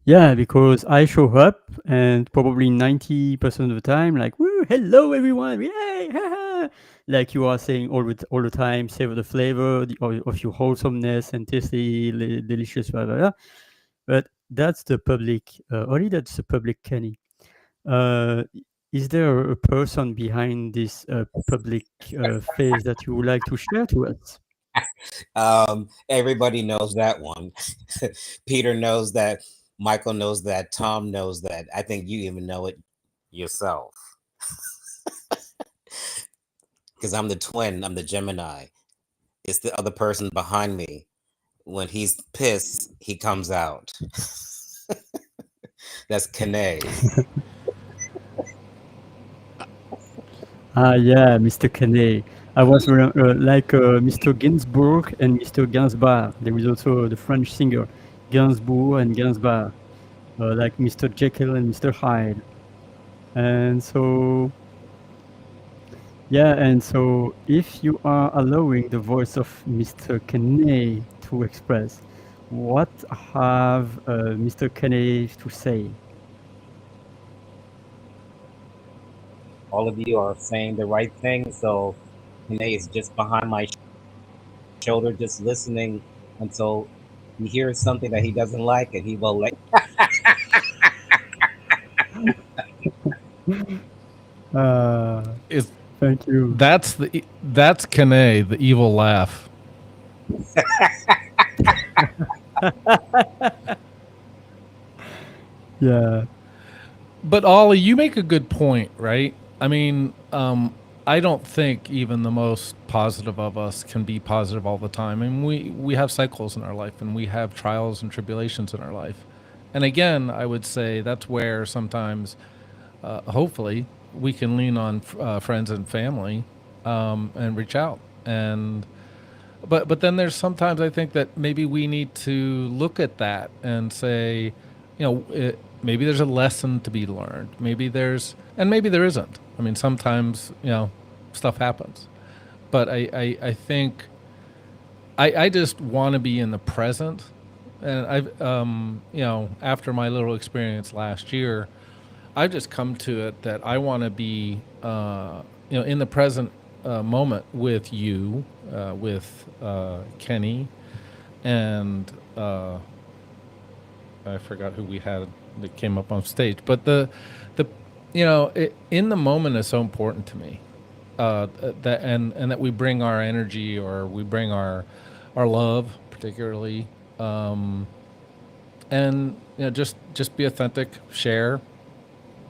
Yeah, because I show up and probably 90% of the time, like, woo, hello everyone, yay, haha. Like you are saying all the time, savor the flavor of your wholesomeness and tasty, delicious, blah, blah, blah. But that's the public, only that's the public Kenny. Uh, is there a person behind this public face that you would like to share to us? Everybody knows that one. Peter knows that. Michael knows that. Tom knows that. I think you even know it yourself. Because I'm the twin. I'm the Gemini. It's the other person behind me. When he's pissed, he comes out. That's Kane. Ah, yeah, Mr. Kane. I was like Mr. Gainsbourg and Mr. Gainsbourg. There is also the French singer Gainsbourg and Gainsbourg, like Mr. Jekyll and Mr. Hyde. And so, yeah, and so if you are allowing the voice of Mr. Kane to express, what have Mr. Kane to say? All of you are saying the right thing. So Kane is just behind my shoulder, just listening until he hears something that he doesn't like, and he will let. Is Thank you. that's Kane, the evil laugh. Yeah. But Ollie, you make a good point, right? I mean, I don't think even the most positive of us can be positive all the time. And we have cycles in our life, and we have trials and tribulations in our life. And again, I would say that's where sometimes, hopefully, we can lean on friends and family and reach out. And but then there's sometimes I think that maybe we need to look at that and say, you know, maybe there's a lesson to be learned. Maybe there isn't. I mean, sometimes, stuff happens. But I think I just want to be in the present. And after my little experience last year, I've just come to it that I want to be, in the present moment with you, with Kenny, and I forgot who we had that came up on stage. But in the moment is so important to me. That and that we bring our energy, or we bring our love, particularly, and just be authentic, share,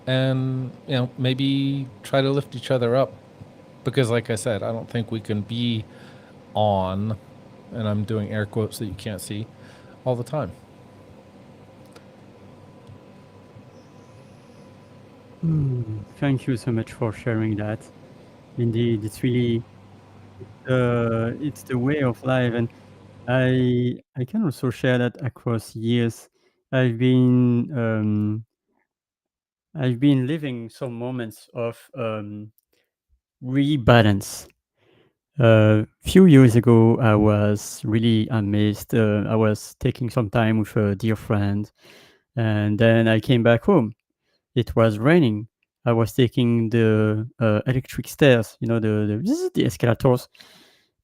and maybe try to lift each other up, because like I said, I don't think we can be on, and I'm doing air quotes that you can't see, all the time. Thank you so much for sharing that. Indeed, it's really it's the way of life, and I can also share that across years. I've been living some moments of rebalance. Few years ago, I was really amazed. I was taking some time with a dear friend, and then I came back home. It was raining. I was taking the electric stairs, the escalators,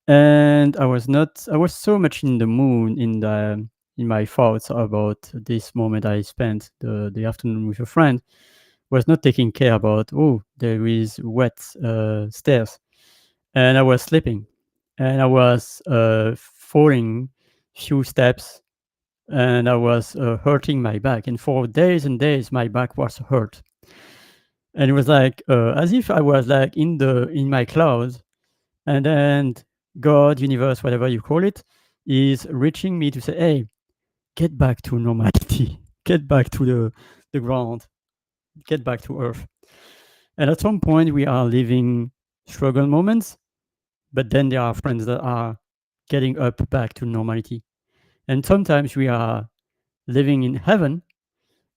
and I was not. I was so much in the mood, in my thoughts about this moment I spent the afternoon with a friend. Was not taking care about, oh, there is wet stairs, and I was slipping, and I was falling few steps, and I was hurting my back, and for days and days my back was hurt, and it was like as if I was like in my clouds, and then God, universe, whatever you call it, is reaching me to say, hey, get back to normality, get back to the ground, get back to earth. And at some point we are living struggle moments, but then there are friends that are getting up back to normality. And sometimes we are living in heaven,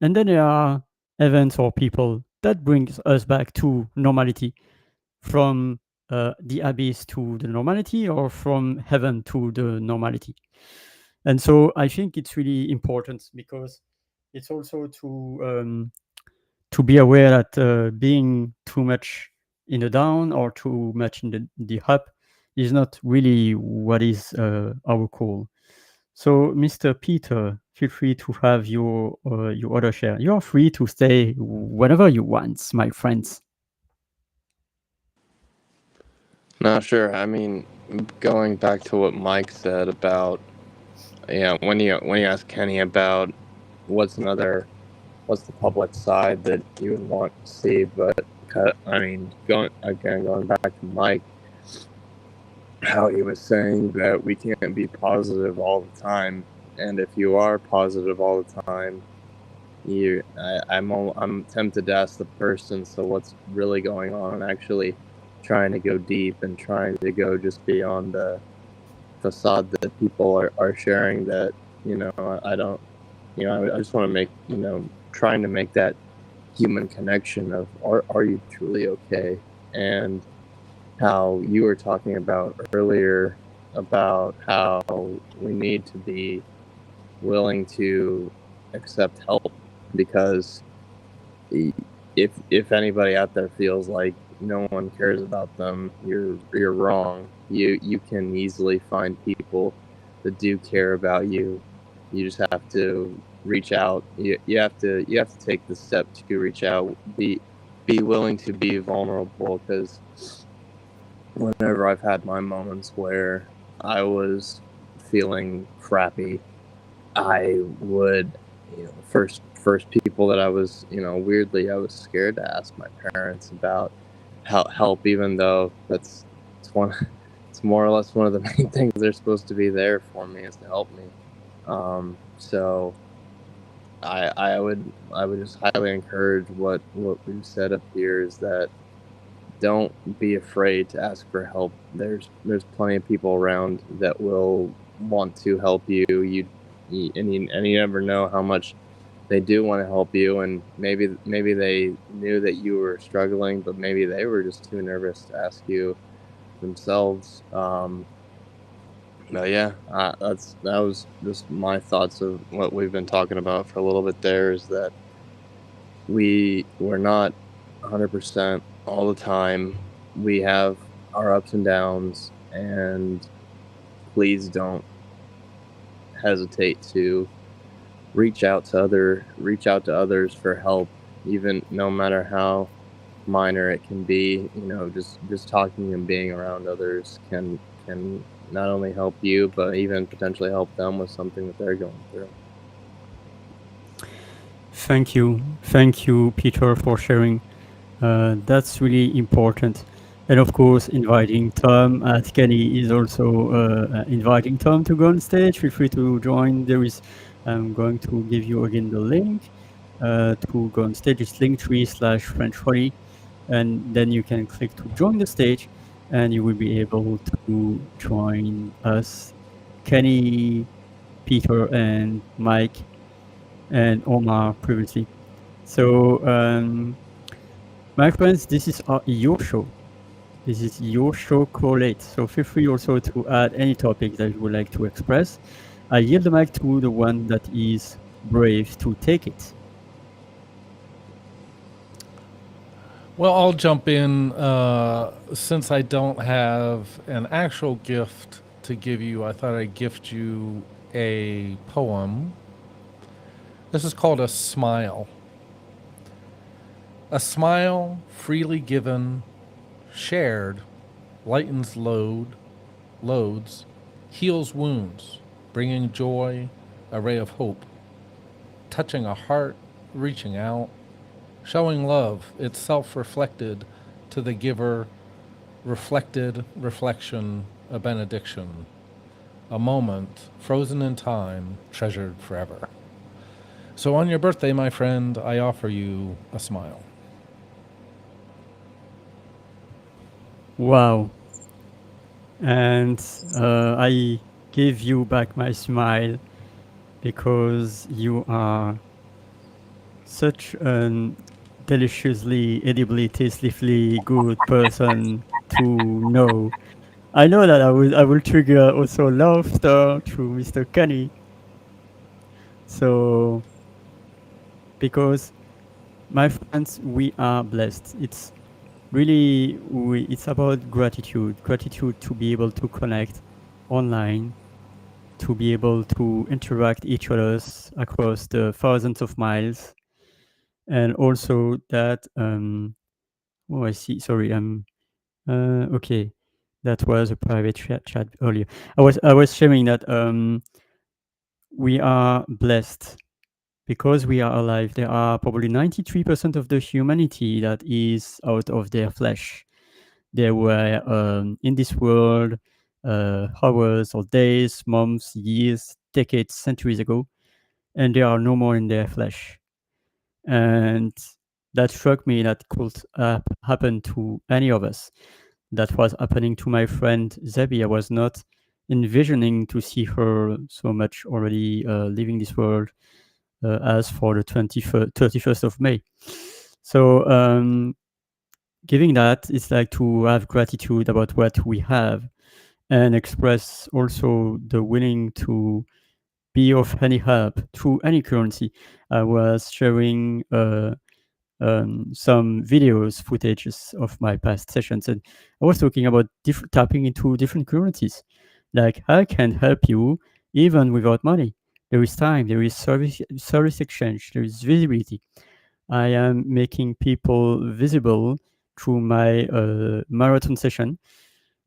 and then there are events or people that brings us back to normality, from the abyss to the normality, or from heaven to the normality. And so I think it's really important, because it's also to be aware that being too much in the down or too much in the up is not really what is our goal. So, Mr. Peter, feel free to have your other share. You are free to stay whenever you want, my friends. No, sure. I mean, going back to what Mike said about, when you ask Kenny about what's the public side that you would want to see, but I mean, going back to Mike, how he was saying that we can't be positive all the time, and if you are positive all the time, I'm tempted to ask the person, so what's really going on, and actually trying to go deep and trying to go just beyond the facade that people are sharing. That I don't, I just want to make, trying to make that human connection of are you truly okay. And how you were talking about earlier about how we need to be willing to accept help, because if anybody out there feels like no one cares about them, you're wrong. You can easily find people that do care about you. You just have to reach out. You have to take the step to reach out. Be willing to be vulnerable, because whenever I've had my moments where I was feeling crappy, I would, first people that I was, weirdly, I was scared to ask my parents about help, even though it's more or less one of the main things they're supposed to be there for me, is to help me. So I would just highly encourage what we've said up here, is that don't be afraid to ask for help. There's plenty of people around that will want to help you. And you never know how much they do want to help you, and maybe they knew that you were struggling, but maybe they were just too nervous to ask you themselves. But yeah, that was just my thoughts of what we've been talking about for a little bit. There is that we're not 100% all the time. We have our ups and downs, and please don't hesitate to reach out to others for help, even no matter how minor it can be. Just talking and being around others can not only help you, but even potentially help them with something that they're going through. Thank you, Peter, for sharing. That's really important. And of course, inviting Tom at Kenny is also inviting Tom to go on stage. Feel free to join. I'm going to give you again the link to go on stage. It's linktree/French40, and then you can click to join the stage, and you will be able to join us, Kenny, Peter, and Mike, and Omar previously. So, my friends, this is your show. This is your show, Correlate. So feel free also to add any topic that you would like to express. I yield the mic to the one that is brave to take it. Well, I'll jump in. Since I don't have an actual gift to give you, I thought I'd gift you a poem. This is called A Smile. A smile freely given, shared, lightens loads, heals wounds, bringing joy, a ray of hope, touching a heart, reaching out, showing love, itself reflected to the giver, reflected reflection, a benediction, a moment frozen in time, treasured forever. So on your birthday, my friend, I offer you a smile. Wow. And I give you back my smile because you are such a deliciously, edibly, tastefully good person to know. I know that I will trigger also laughter through Mr. Kenny. So because my friends, we are blessed. It's really it's about gratitude to be able to connect online, to be able to interact each others across the thousands of miles, and also that oh, I see, sorry, okay, that was a private chat earlier. I was sharing that we are blessed because we are alive. There are probably 93% of the humanity that is out of their flesh. They were in this world hours or days, months, years, decades, centuries ago, and they are no more in their flesh. And that struck me that could happen to any of us. That was happening to my friend Zebi. I was not envisioning to see her so much already leaving this world as for the 31st of May. So giving that, it's like to have gratitude about what we have and express also the willing to be of any help through any currency. I was sharing some videos, footages of my past sessions, and I was talking about tapping into different currencies. Like, I can help you even without money. There is time, there is service exchange, there is visibility. I am making people visible through my marathon session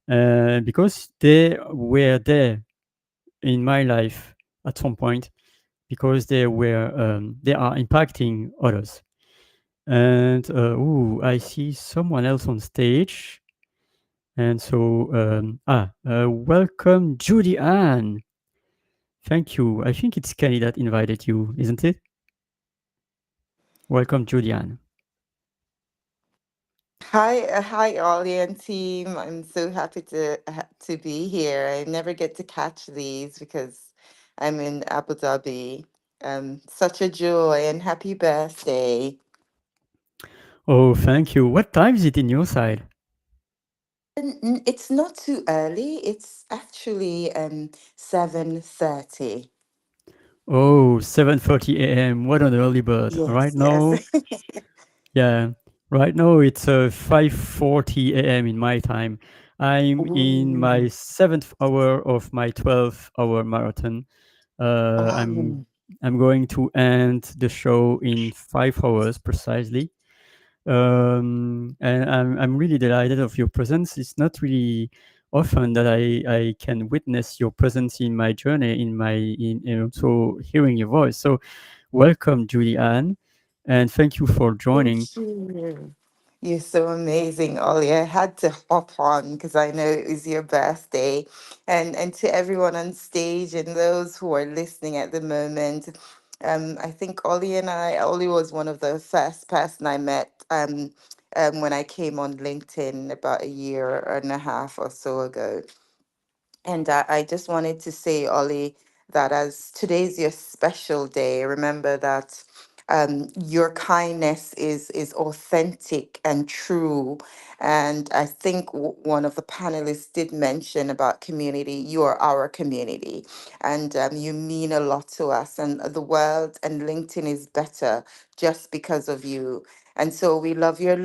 because they were there in my life at some point because they are impacting others. And I see someone else on stage. And so, welcome, Judy Ann. Thank you. I think it's Kenny that invited you, isn't it? Welcome, Judy Ann. Hi, hi, Ollie and team. I'm so happy to be here. I never get to catch these because I'm in Abu Dhabi, Such a joy and happy birthday. Oh, thank you. What time is it in your side? It's not too early. It's actually 7:30. Oh, 7:30 a.m. What an early bird. Yes, Right yes. now, yeah, right now it's 5:40 a.m. in my time. I'm in my Oh, 7th hour of my 12-hour marathon. Uh, I'm oh, I'm going to end the show in 5 hours precisely. And I'm really delighted of your presence. It's not really often that I can witness your presence in my journey, in also hearing your voice. So welcome, Julie Ann, and thank you for joining. thank you. You're so amazing, Ollie. I had to hop on because I know it was your birthday. And to everyone on stage and those who are listening at the moment, I think Ollie was one of the first person I met when I came on LinkedIn about a year and a half or so ago. And I just wanted to say, Ollie, that as today's your special day, remember that your kindness is authentic and true. And I think one of the panelists did mention about community. You are our community, and you mean a lot to us. And the world and LinkedIn is better just because of you. And so we love your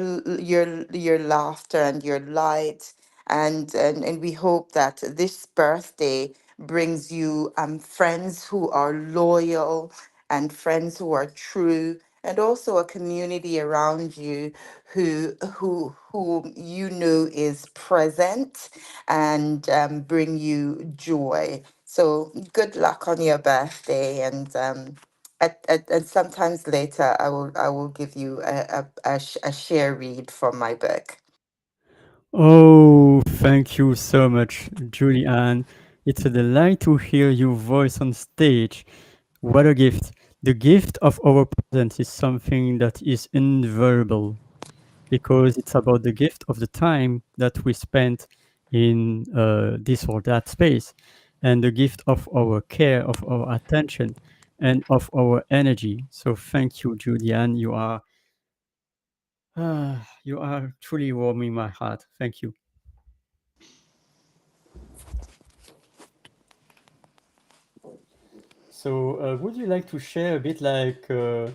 laughter and your light, and we hope that this birthday brings you friends who are loyal and friends who are true, and also a community around you who you know is present and bring you joy. So good luck on your birthday, and and sometimes later I will give you a share read from my book. Oh, thank you so much, Julie Ann. It's a delight to hear your voice on stage. What a gift. The gift of our presence is something that is invaluable because it's about the gift of the time that we spent in this or that space, and the gift of our care, of our attention, and of our energy. So thank you, Julianne. You are truly warming my heart. Thank you. So, would you like to share a bit like uh,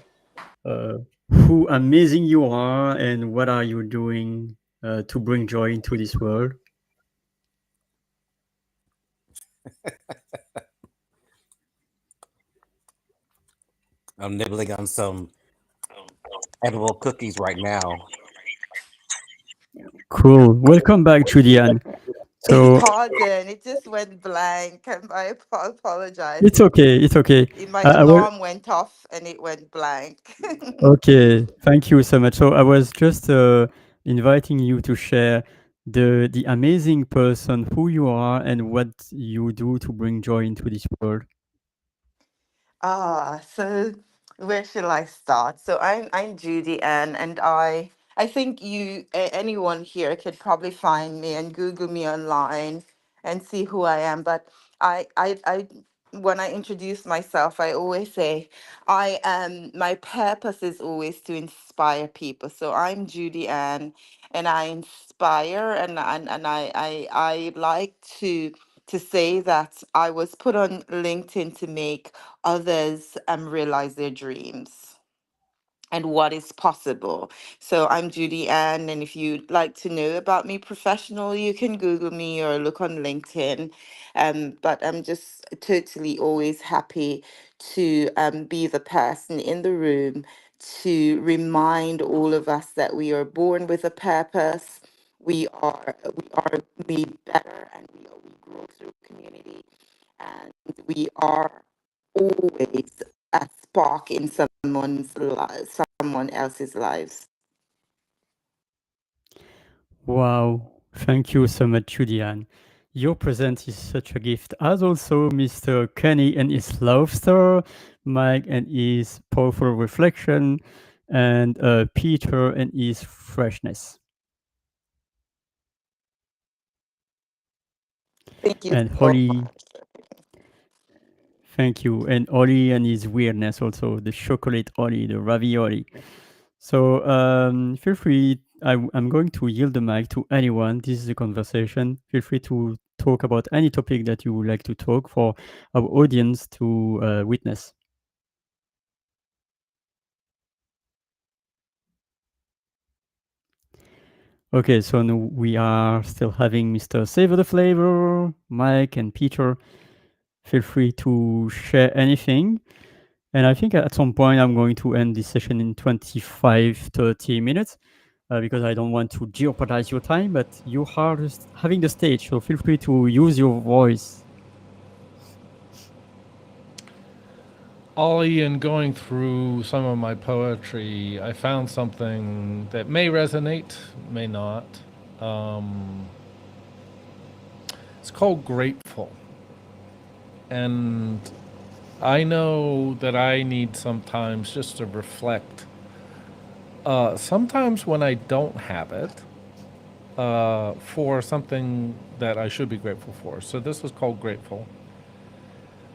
who amazing you are and what are you doing to bring joy into this world? I'm nibbling on some edible cookies right now. Cool. Welcome back, Julianne. So Pardon, it just went blank. I apologize. it's okay. It's okay. My I will. alarm went off and it went blank. Okay. Thank you so much. So I was just inviting you to share the amazing person who you are and what you do to bring joy into this world. So where shall I start? So I'm Judy Ann, and I think anyone here could probably find me and Google me online and see who I am. But I when I introduce myself, I always say I am my purpose is always to inspire people. So I'm Judy Ann, and I inspire, and I like to say that I was put on LinkedIn to make others realize their dreams and what is possible. So I'm Judy Ann, and if you'd like to know about me professionally, you can Google me or look on LinkedIn. But I'm just totally always happy to be the person in the room to remind all of us that we are born with a purpose. We are made better, and we grow through community, and we are always a spark in someone else's lives. Wow. Thank you so much, Julianne. Your presence is such a gift, as also Mr. Kenny and his love story, Mike and his powerful reflection, and Peter and his freshness. Thank you And so Holly, much. Thank you. And Oli and his weirdness also, the chocolate Oli, the ravioli. So feel free. I'm going to yield the mic to anyone. This is a conversation. Feel free to talk about any topic that you would like to talk for our audience to witness. Okay, so now we are still having Mr. Savor the Flavor, Mike and Peter. Feel free to share anything. And I think at some point I'm going to end this session in 25, 30 minutes because I don't want to jeopardize your time, but you are just having the stage, so feel free to use your voice. Ollie, in going through some of my poetry, I found something that may resonate, may not. It's called Grateful. And I know that I need sometimes just to reflect. Sometimes when I don't have it, for something that I should be grateful for. So this was called Grateful.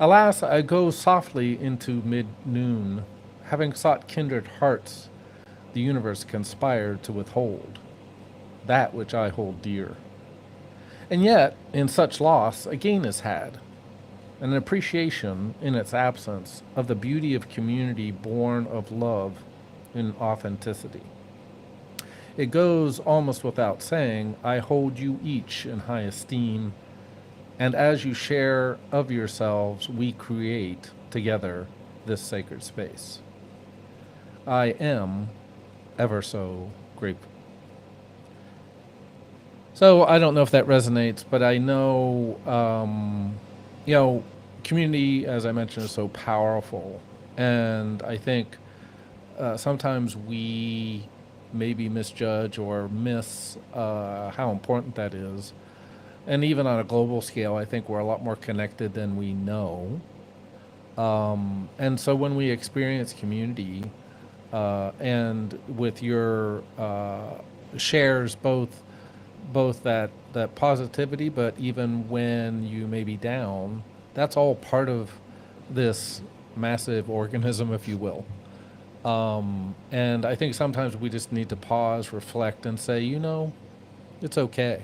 Alas, I go softly into mid-noon, having sought kindred hearts the universe conspired to withhold, that which I hold dear. And yet, in such loss, a gain is had, an appreciation in its absence of the beauty of community born of love in authenticity. It goes almost without saying, I hold you each in high esteem, and as you share of yourselves, we create together this sacred space. I am ever so grateful. So I don't know if that resonates, but I know, community, as I mentioned, is so powerful. And I think sometimes we maybe misjudge or miss how important that is. And even on a global scale, I think we're a lot more connected than we know. And so when we experience community, and with your shares, both that positivity, but even when you may be down, that's all part of this massive organism, if you will. And I think sometimes we just need to pause, reflect, and say, it's okay.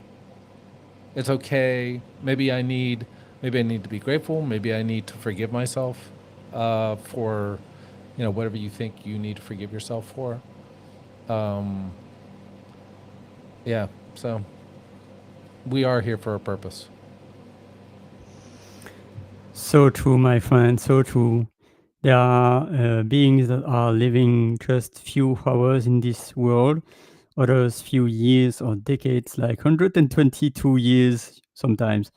It's okay. Maybe I need to be grateful. Maybe I need to forgive myself for, whatever you think you need to forgive yourself for. Yeah. So we are here for a purpose. So true, my friend. So true. There are beings that are living just few hours in this world, others few years or decades, like 122 years sometimes.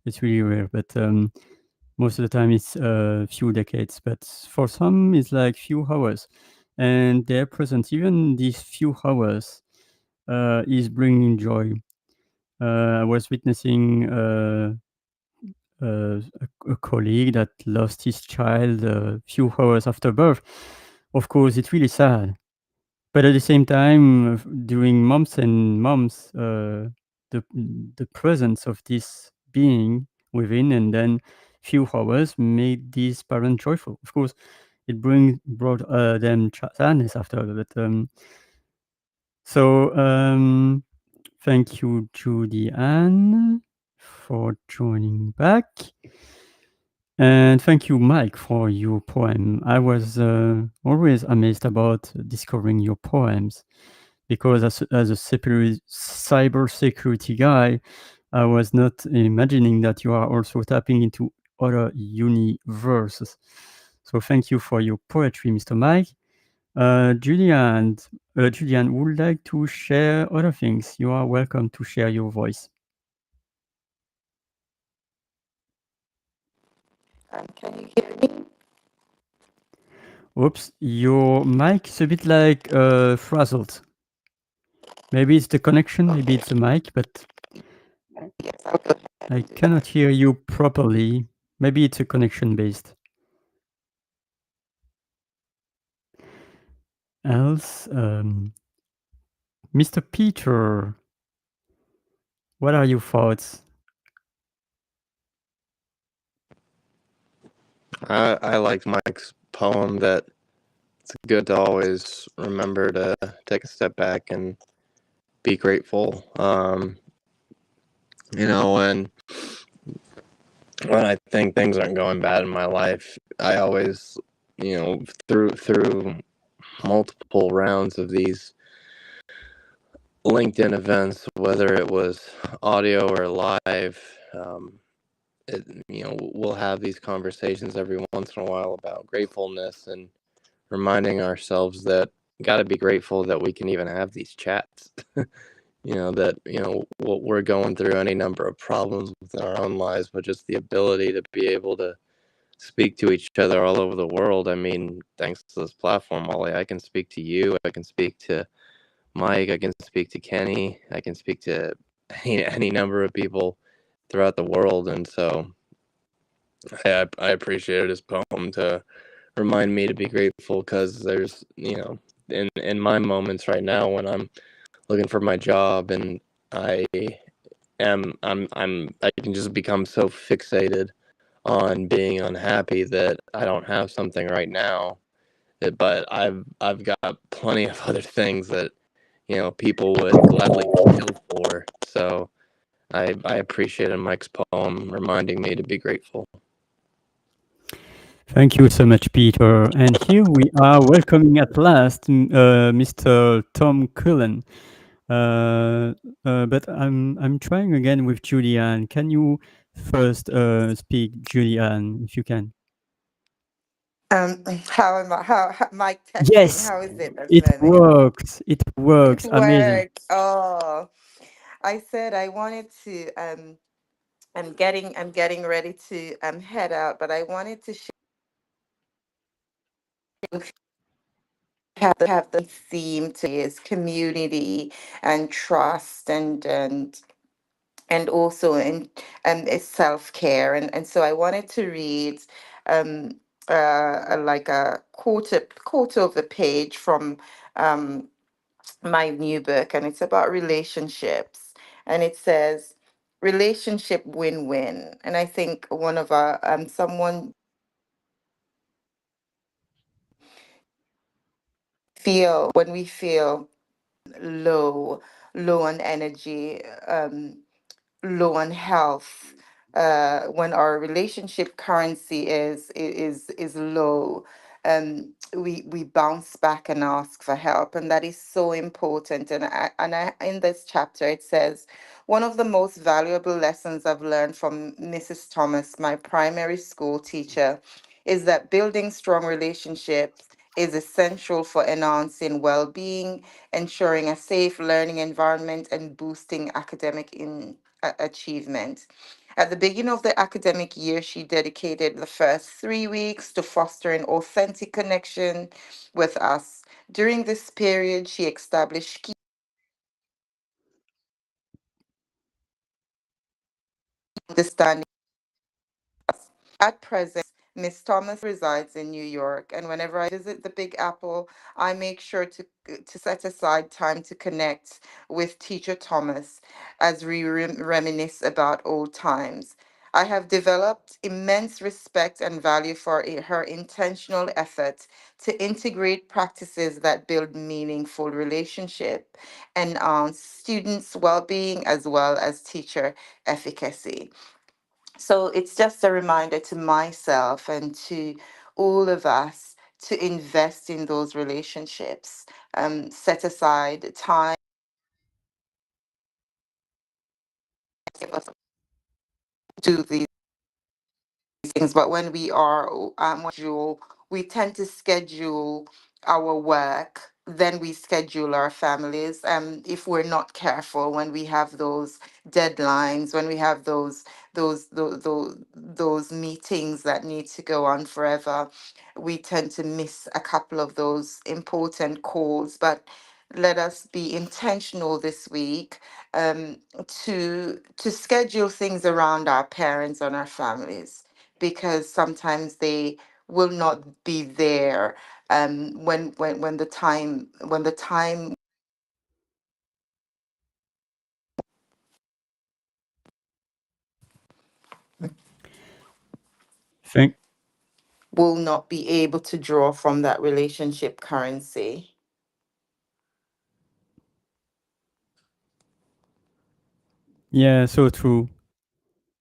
It's really rare, but most of the time it's a few decades. But for some, it's like few hours. And their presence, even these few hours, is bringing joy. I was witnessing a colleague that lost his child a few hours after birth. Of course, it's really sad. But at the same time, during months and months, the presence of this being within, and then few hours made these parents joyful. Of course, it brought them sadness after. But thank you, Judy Ann, for joining back. And thank you, Mike, for your poem. I was always amazed about discovering your poems because as a cyber security guy, I was not imagining that you are also tapping into other universes. So thank you for your poetry, Mr. Mike. Julian would like to share other things. You are welcome to share your voice. Can you hear me? Oops, your mic is a bit like frazzled. Maybe it's the connection, maybe it's the mic, but Yes, I'll go ahead I and do cannot hear you properly. Maybe it's a connection based. Else, Mr. Peter, what are your thoughts? I liked Mike's poem that it's good to always remember to take a step back and be grateful. When I think things aren't going bad in my life, I always, through multiple rounds of these LinkedIn events, whether it was audio or live, we'll have these conversations every once in a while about gratefulness and reminding ourselves that got to be grateful that we can even have these chats. What we're going through any number of problems within our own lives, but just the ability to be able to speak to each other all over the world. I mean, thanks to this platform, Ollie, I can speak to you, I can speak to Mike, I can speak to Kenny, I can speak to any number of people throughout the world. And so I appreciated his poem to remind me to be grateful, because there's, in my moments right now when I'm looking for my job and I I can just become so fixated on being unhappy that I don't have something right now. But I've got plenty of other things that people would gladly kill for. So I appreciated Mike's poem reminding me to be grateful. Thank you so much, Peter. And here we are welcoming at last Mr. Tom Cullen. But I'm trying again with Julianne. Can you first speak, Julianne, if you can? How am I? Mic testing? Yes, How is it at the it moment? works. It It works. Amazing. works. Oh, I said I wanted to. I'm getting ready to head out, but I wanted to have the theme to is community and trust and also in it's self-care, and so I wanted to read um like a quarter of a page from um my new book, and it's about relationships, and it says relationship win-win. And I think one of our someone feel when we feel low low on energy, low on health, when our relationship currency is low, we bounce back and ask for help, and that is so important. And in this chapter it says, one of the most valuable lessons I've learned from Mrs. Thomas, my primary school teacher, is that building strong relationships is essential for enhancing well-being, ensuring a safe learning environment, and boosting academic achievement. At the beginning of the academic year, she dedicated the first 3 weeks to fostering authentic connection with us. During this period, she established key understanding. At present, Miss Thomas resides in New York, and whenever I visit the Big Apple, I make sure to set aside time to connect with Teacher Thomas as we reminisce about old times. I have developed immense respect and value for her intentional effort to integrate practices that build meaningful relationship and students' well-being as well as teacher efficacy. So it's just a reminder to myself and to all of us to invest in those relationships, set aside time to do these things. But when we are schedule, we tend to schedule our work, then we schedule our families. If we're not careful, when we have those deadlines, when we have those meetings that need to go on forever, we tend to miss a couple of those important calls. But let us be intentional this week, to schedule things around our parents and our families, because sometimes they will not be there, when the time. Thank will not be able to draw from that relationship currency. Yeah, so true.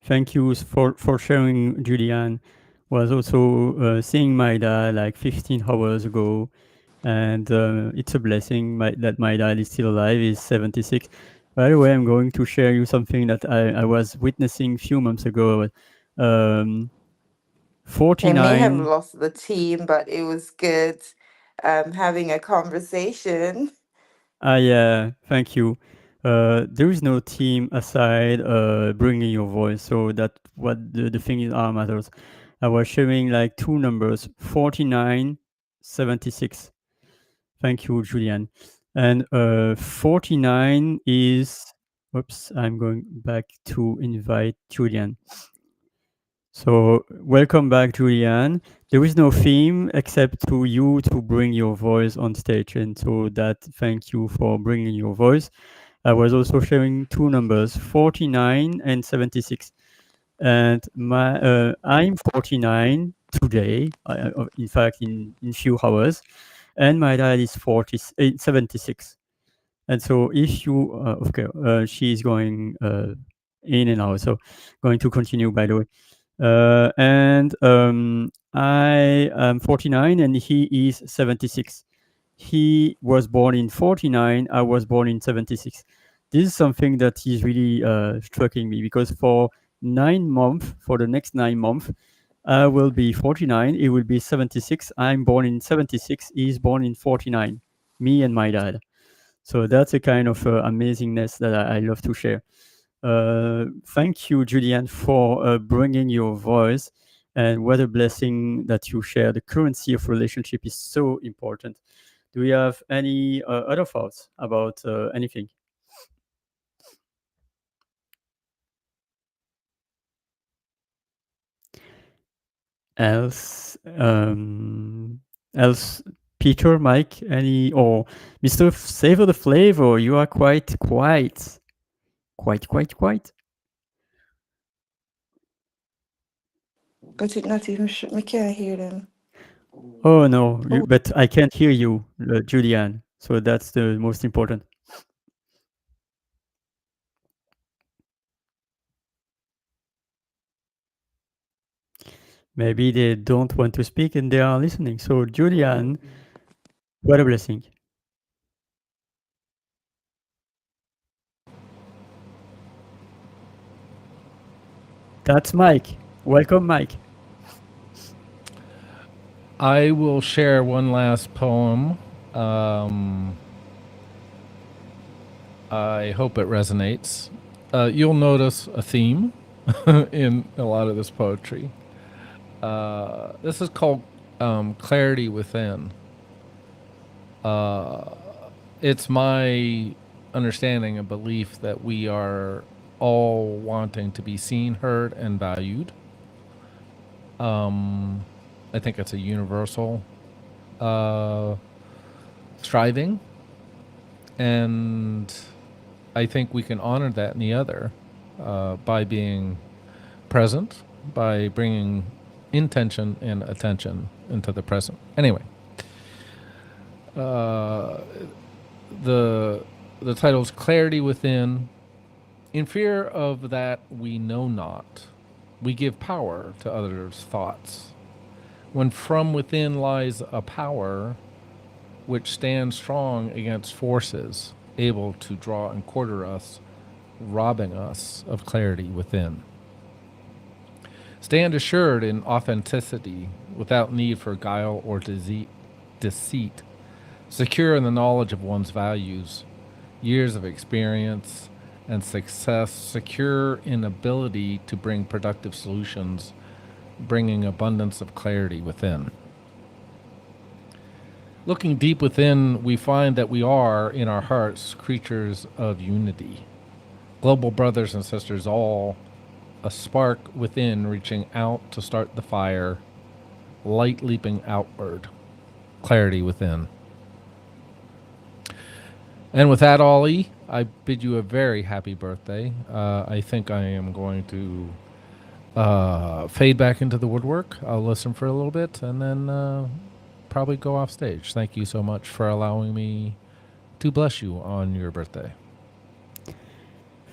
Thank you for sharing, Julian. Was also seeing my dad like 15 hours ago, and it's a blessing that my dad is still alive. He's 76. By the way, I'm going to share you something that I was witnessing a few months ago. Um, I may have 49. lost the team, but it was good having a conversation. Yeah, thank you. There is no team aside bringing your voice, so that what the thing is are matters. I was sharing like two numbers, 49, 76. Thank you, Julian. And 49 is, whoops, I'm going back to invite Julian. So welcome back, Julian. There is no theme except to you to bring your voice on stage, and so that thank you for bringing your voice. I was also sharing two numbers, 49 and 76, and I'm 49 today. In fact, in few hours, and my dad is 76. And so if you okay, she's going in and out, so going to continue, by the way. And I am 49 and he is 76. He was born in 49, I was born in 76. This is something that is really striking me, because for 9 months, for the next 9 months, I will be 49, he will be 76. I'm born in 76, he's born in 49, me and my dad. So that's a kind of amazingness that I love to share. Thank you, Julian, for bringing your voice. And what a blessing that you share. The currency of relationship is so important. Do you have any other thoughts about anything? Else, else, Peter, Mike, any, or Mr. Savor the Flavor? You are quite quiet. Quite. But it not even me can't hear them. Oh no, Oh, but I can't hear you, Julian. So that's the most important. Maybe they don't want to speak and they are listening. So Julian, what a blessing. That's Mike. Welcome, Mike. I will share one last poem. I hope it resonates. You'll notice a theme in a lot of this poetry. This is called Clarity Within. It's my understanding and belief that we are all wanting to be seen, heard, and valued. I think it's a universal striving, and I think we can honor that in the other by being present, by bringing intention and attention into the present. Anyway, the title is Clarity Within. In fear of that we know not, we give power to others' thoughts. When from within lies a power which stands strong against forces able to draw and quarter us, robbing us of clarity within. Stand assured in authenticity without need for guile or deceit, secure in the knowledge of one's values, years of experience and success, secure in ability to bring productive solutions, bringing abundance of clarity within. Looking deep within, we find that we are, in our hearts, creatures of unity. Global brothers and sisters, all a spark within reaching out to start the fire, light leaping outward, clarity within. And with that, Ollie, I bid you a very happy birthday. I think I am going to fade back into the woodwork. I'll listen for a little bit and then probably go off stage. Thank you so much for allowing me to bless you on your birthday.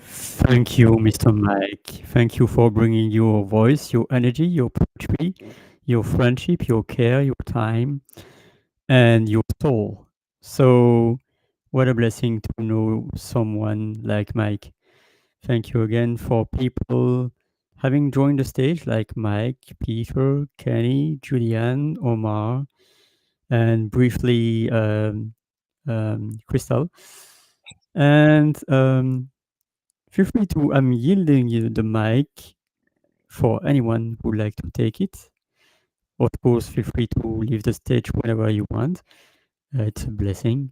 Thank you, Mr. Mike. Thank you for bringing your voice, your energy, your poetry, your friendship, your care, your time, and your soul. So, what a blessing to know someone like Mike. Thank you again for people having joined the stage, like Mike, Peter, Kenny, Julian, Omar, and briefly Crystal. And feel free to, I'm yielding you the mic for anyone who would like to take it. Of course, feel free to leave the stage whenever you want. It's a blessing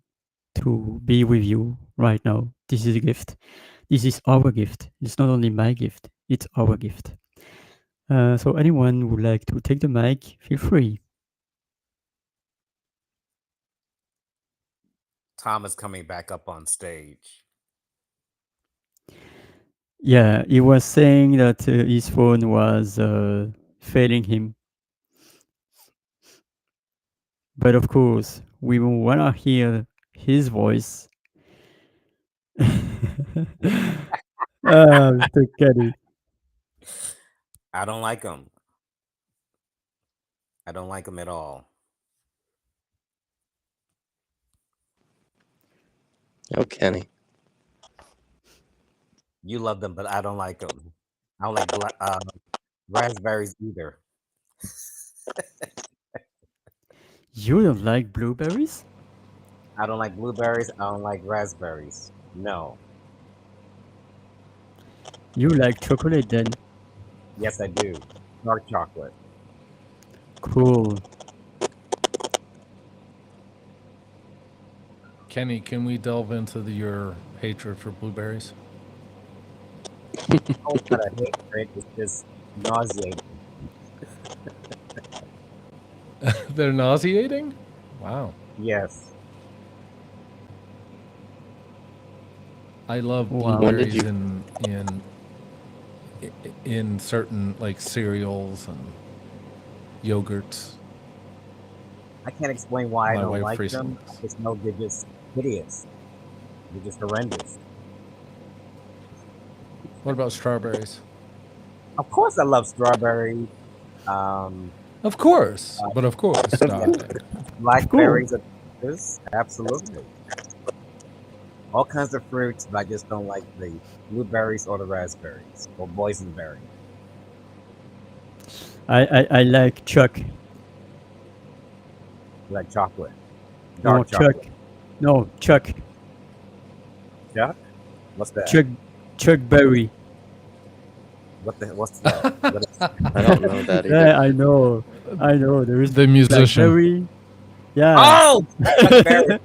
to be with you right now. This is a gift. This is our gift. It's not only my gift, it's our gift. So anyone who would like to take the mic, feel free. Tom is coming back up on stage. Yeah, he was saying that his phone was failing him. But of course, we want to hear his voice. Mr. Kenny. I don't like him. I don't like him at all. Oh, Kenny. You love them, but I don't like them. I don't like raspberries either. You don't like blueberries? I don't like blueberries. I don't like raspberries. No. You like chocolate then? Yes, I do. Dark chocolate. Cool. Kenny, can we delve into your hatred for blueberries? Oh, but I hate it. It's just nauseating. They're nauseating? Wow. Yes. I love Wow. When did blueberries you- in certain like cereals and yogurts. I can't explain why I My don't wife like recently. them. I just know they're just hideous. They're just horrendous. What about strawberries? Of course, I love strawberries. Um, Of course, but of course, yeah, darling. blackberries are delicious. Absolutely. All kinds of fruits, but I just don't like the blueberries or the raspberries or boysenberry. I like Chuck. Like chocolate. No, Dark Chuck. chocolate. No, Chuck. Chuck? What's that? Chuck Berry. What's that? What is I don't know that either. Yeah, I know. There is The musician. Blackberry. Yeah. Oh, Chuck Berry.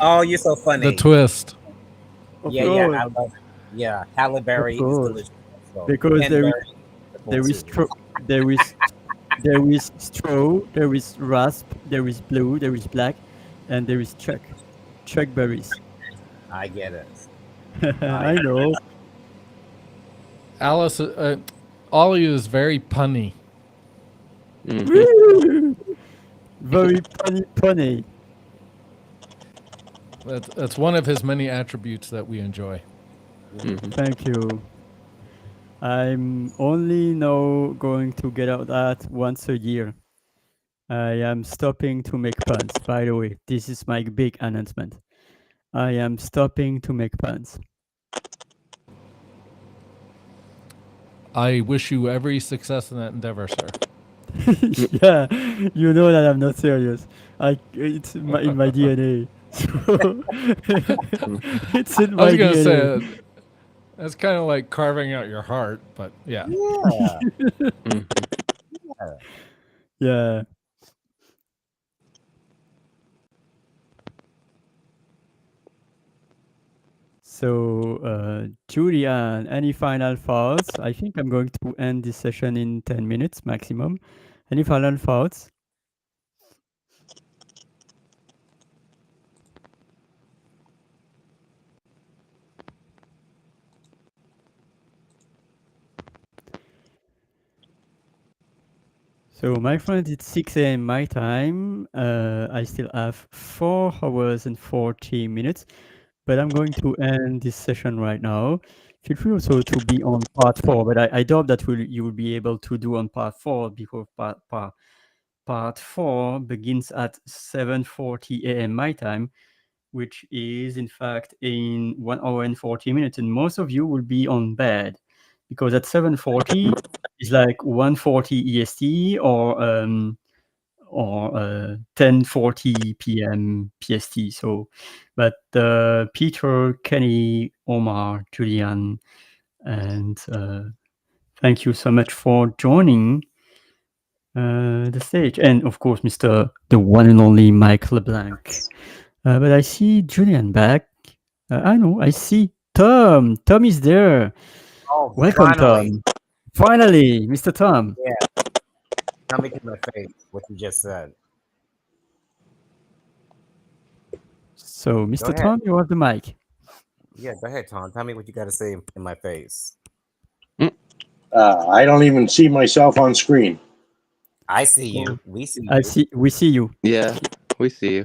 Oh, you're so funny. The twist. Of yeah, course. I love it. Yeah, Halle Berry Of is course. delicious. Also. Because Penberry there is too. there is straw, there is rasp, there is blue, there is black, and there is Chuck berries. I get it. I know. Alice, Ollie is very punny. Mhm. Woo! Very funny. That's one of his many attributes that we enjoy. Mhm. Thank you. I'm only now going to get out that once a year. I am stopping to make puns. By the way, this is my big announcement. I am stopping to make puns. I wish you every success in that endeavor, sir. Yeah, you know that I'm not serious. It's in my DNA. So it's in I my was gonna DNA. say that's kind of like carving out your heart, but yeah. Yeah. Mhm. Yeah. So, Julian, any final thoughts? I think I'm going to end this session in 10 minutes maximum. Any final thoughts? So, my friend, it's 6 a.m. my time. I still have 4 hours and 40 minutes, but I'm going to end this session right now. Feel free also to be on part 4, but I doubt that you will be able to do on part 4 because part 4 begins at 7:40 a.m. my time, which is in fact in 1 hour and 40 minutes, and most of you will be on bed because at 7:40 is like 1:40 EST or 10:40 p.m. PST. So, but Peter, Kenny, Omar, Julian, and thank you so much for joining the stage, and of course, Mr. the one and only Mike LeBlanc. But I see Julian back. I know, I see Tom. Tom is there. Oh, Welcome, finally. Tom. Finally, Mr. Tom. Yeah. Tell me to my face what you just said. So, Go Mr. ahead. Tom, you have the mic. Yeah, go ahead, Tom. Tell me what you got to say in my face. I don't even see myself on screen. I see you. Oh, We see you. we see you. Yeah, we see you.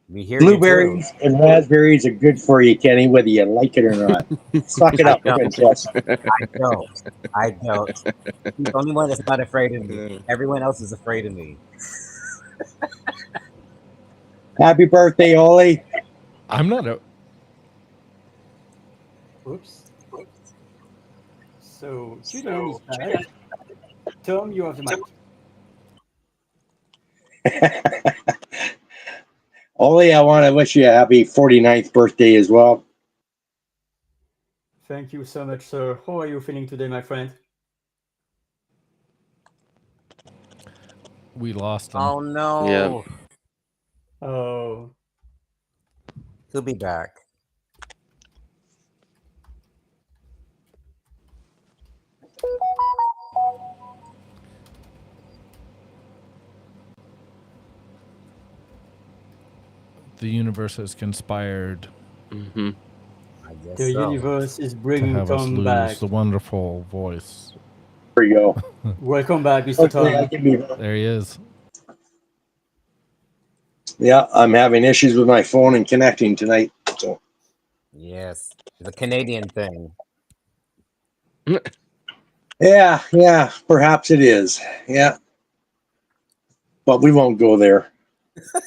We hear you too. Blueberries and raspberries are good for you, Kenny, whether you like it or not. Suck it I up, don't. princess. I don't. I don't. He's the only one that's not afraid of me. Everyone else is afraid of me. Happy birthday, Ollie. I'm not a. Oops. So, Julian is back. Tom, you have the mic. Ollie, I want to wish you a happy 49th birthday as well. Thank you so much, sir. How are you feeling today, my friend? We lost him. Oh no. Yep. Oh, He'll be back. The universe has conspired Hmm. I guess the so. universe is to bringing have us Tom lose back. the wonderful voice. There you go. Welcome back, Mr. Hopefully I Tom. can be. There he is. Yeah, I'm having issues with my phone and connecting tonight. So Yes. It's a Canadian thing. yeah, perhaps it is. Yeah, but we won't go there.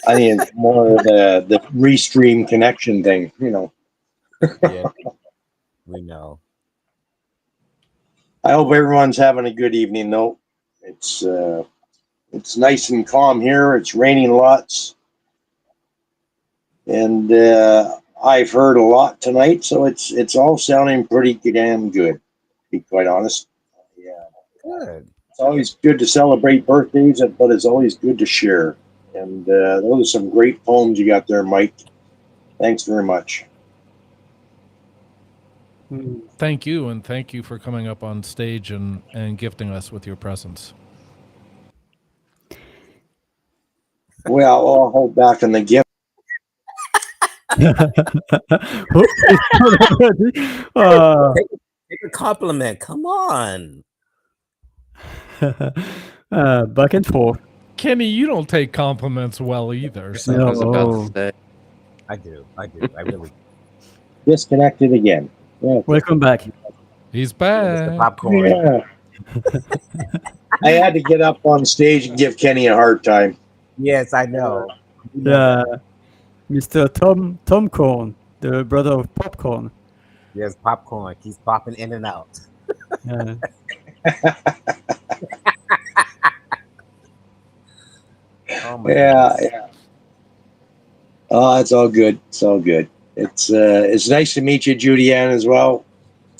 I think it's more the restream connection thing. Yeah. We know. I hope everyone's having a good evening, though. It's nice and calm here. It's raining lots, and I've heard a lot tonight, so it's all sounding pretty damn good. To be quite honest, yeah, Good. it's always good to celebrate birthdays, but it's always good to share. And those are some great poems you got there, Mike. Thanks very much. Thank you, and thank you for coming up on stage and gifting us with your presence. Well, I'll hold back on the gift. Take a compliment. Come on. Back and forth. Kenny, you don't take compliments well either. So I was about No. to say. I do. I really. Disconnected again. Yeah. Welcome back. he's Mr. back. Popcorn. Yeah. I had to get up on stage and give Kenny a hard time. Yes, I know. You know Yeah, that. Mr. Tom Corn, the brother of Popcorn. Yes, popcorn keeps popping in and out. Yeah. Oh my Yeah, goodness. yeah. Oh, it's all good. It's all good. It's nice to meet you, Judy-Ann, as well.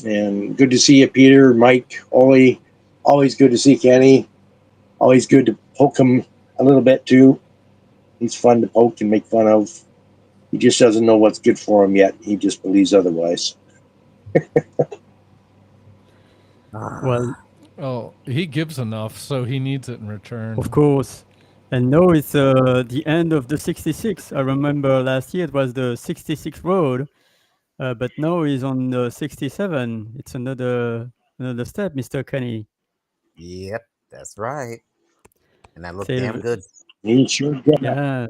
And good to see you, Peter, Mike, Ollie. Always good to see Kenny. Always good to poke him a little bit, too. He's fun to poke and make fun of. He just doesn't know what's good for him yet. He just believes otherwise. Well, Oh, he gives enough, so he needs it in return. of course. And now it's the end of the 66. I remember last year it was the 66 road, but now he's on the 67. It's another step, Mr. Kenny. Yep, that's right. And I look Save damn it. good. He sure did. Yeah.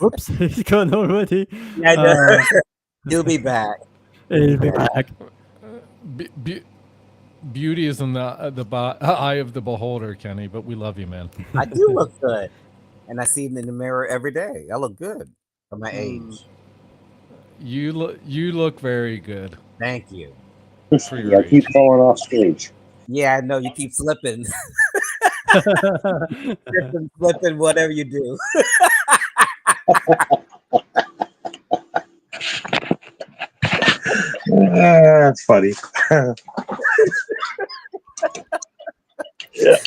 Oops, he's gone already. Yeah, I know. He'll be back. He'll be back. Beauty is in the eye of the beholder, Kenny. But we love you, man. I do look good, and I see it in the mirror every day. I look good for my age. You look very good. Thank you. For your I keep age. falling off stage. Yeah, I know you keep slipping, flipping, whatever you do. That's funny. Yeah.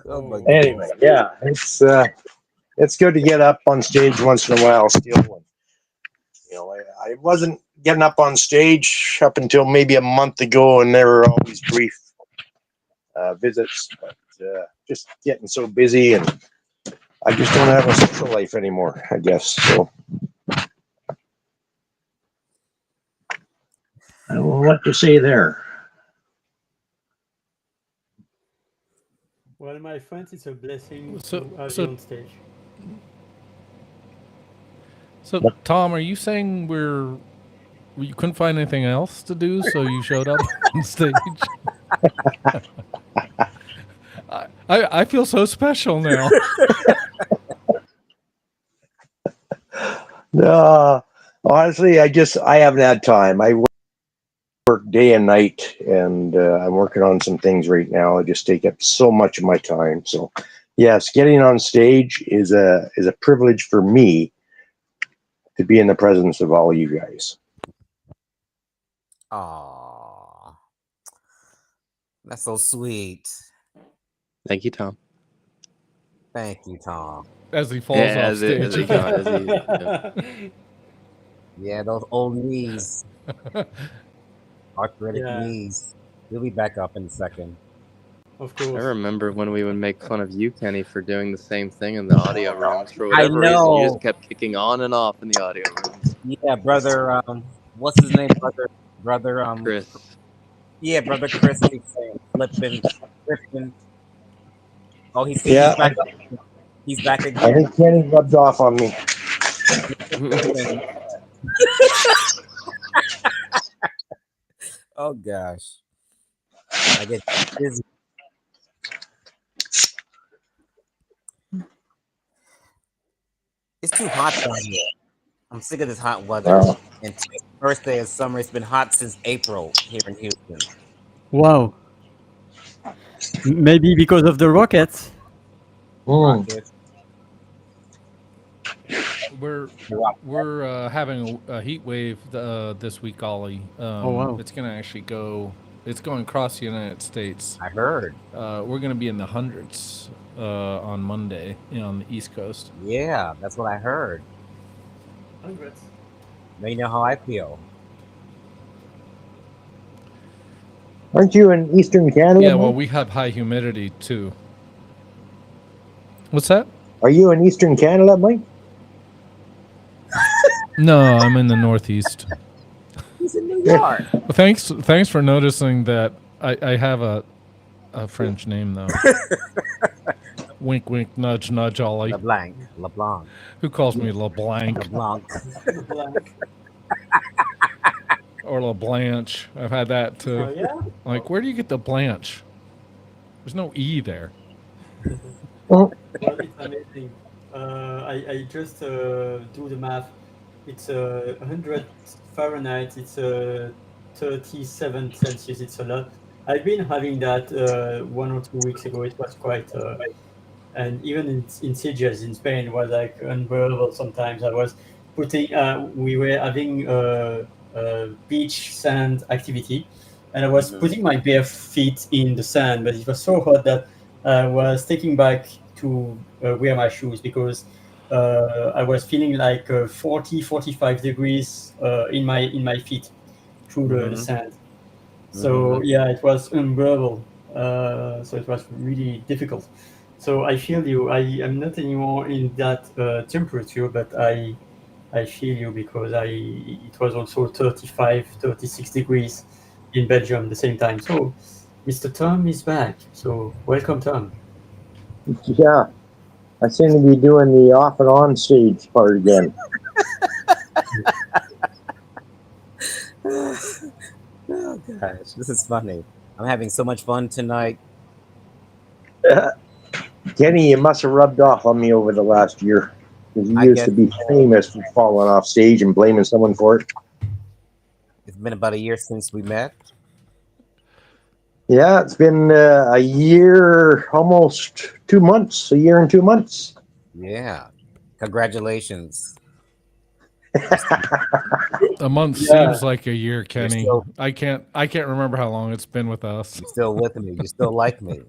Oh my Anyway, yeah, it's good to get up on stage once in a while still. You know, I wasn't getting up on stage up until maybe a month ago, and there were always brief visits, but just getting so busy, and I just don't have a social life anymore, I guess. So I don't know what to say there. Well, my friends, it's a blessing So- to have so- you on stage. So, Tom, are you saying you couldn't find anything else to do, so you showed up on stage? I feel so special now. Honestly, I haven't had time. I work day and night, and I'm working on some things right now. I just take up so much of my time. So, yes, getting on stage is a privilege for me to be in the presence of all you guys. Aw, that's so sweet. Thank you, Tom. Thank you, Tom. As he falls off stage again. Yeah, those old knees, arthritic knees. He'll be back up in a second. Of I course. remember when we would make fun of you, Kenny, for doing the same thing in the audio rooms. For whatever reason, you just kept kicking on and off in the audio rooms. Yeah, brother. What's his name, brother? Chris. Yeah, brother Chris keeps saying flipping. Oh, he's back. He's back again. I think Kenny rubbed off on me. Oh gosh, I get busy. It's too hot down here. I'm sick of this hot weather. And today's the first day of summer. It's been hot since April here in Houston. Wow. Maybe because of the rockets. Rockets. We're having a heat wave this week, Ollie. Oh wow! It's gonna actually go. It's going across the United States. I heard. We're gonna be in the hundreds on Monday, on the East Coast. Yeah, that's what I heard. Hundreds. Now you know how I feel. Aren't you in Eastern Canada? Yeah, well, we have high humidity too. What's that? Are you in Eastern Canada, Mike? No, I'm in the Northeast. He's in New York. Well, thanks for noticing that I have a French name though. Wink, wink, nudge, nudge, Ollie. LeBlanc. Who calls me LeBlanc? LeBlanc. Or LeBlanche. I've had that too. Oh yeah. Like, where do you get the Blanche? There's no E there. Well, it's amazing. I just do the math. It's 100 Fahrenheit. It's 37 Celsius. It's a lot. I've been having that 1 or 2 weeks ago. It was quite, and even in Sitges in Spain was like unbearable. Sometimes I was putting. We were having beach sand activity, and I was putting my bare feet in the sand, but it was so hot that I was taking back to wear my shoes because I was feeling like 40, 45 degrees in my feet through the sand. So yeah, it was unbearable. So it was really difficult. So I feel you. I am not anymore in that temperature, but I feel you because it was also 35, 36 degrees in Belgium at the same time. So Mr. Tom is back. So welcome, Tom. Yeah, I seem to be doing the off and on stage part again. Oh gosh, this is funny. I'm having so much fun tonight. Kenny, you must have rubbed off on me over the last year. 'Cause you I used to guess be famous for falling off stage and blaming someone for it. it's been about a year since we met. Yeah, it's been a year, almost 2 months, a year and 2 months. Yeah. Congratulations. A month Yeah. seems like a year, You're Kenny. still I can't remember how long it's been with us. you're still with me. You still like me.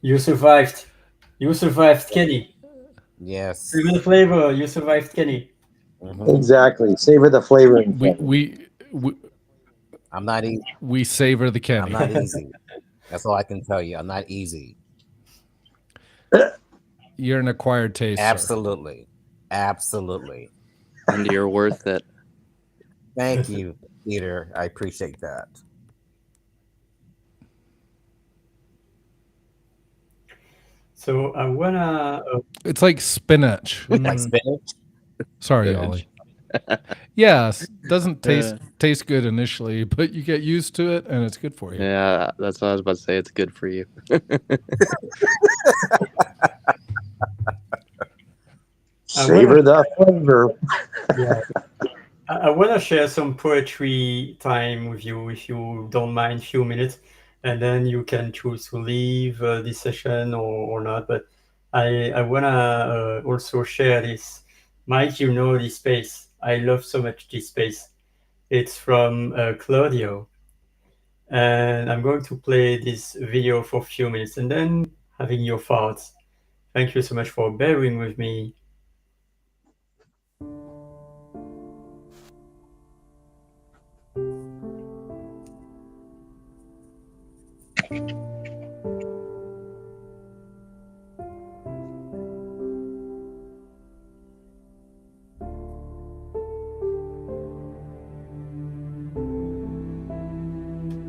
You survived. You survived, Kenny. Flavor the Yes. flavor. You survived, Kenny. Hmm. Exactly. Savor the flavoring. We we we, I'm not easy. we savor the I'm Kenny. not easy. That's all I can tell you. I'm not easy. You're an acquired taste, sir. Absolutely. Absolutely. And you're worth it. Thank you, Peter. I appreciate that. So I wanna. It's like spinach. Like Mm, spinach? Sorry, Ollie. Yes, doesn't Yeah. taste good initially, but you get used to it and it's good for you. Yeah, that's what I was about to say. It's good for you. Savor the flavor. yeah. I wanna share some poetry time with you, if you don't mind, few minutes, and then you can choose to leave this session or not. But I wanna also share this. Mike, you know this space. I love so much this space. It's from Claudio, and I'm going to play this video for a few minutes and then having your thoughts. Thank you so much for bearing with me.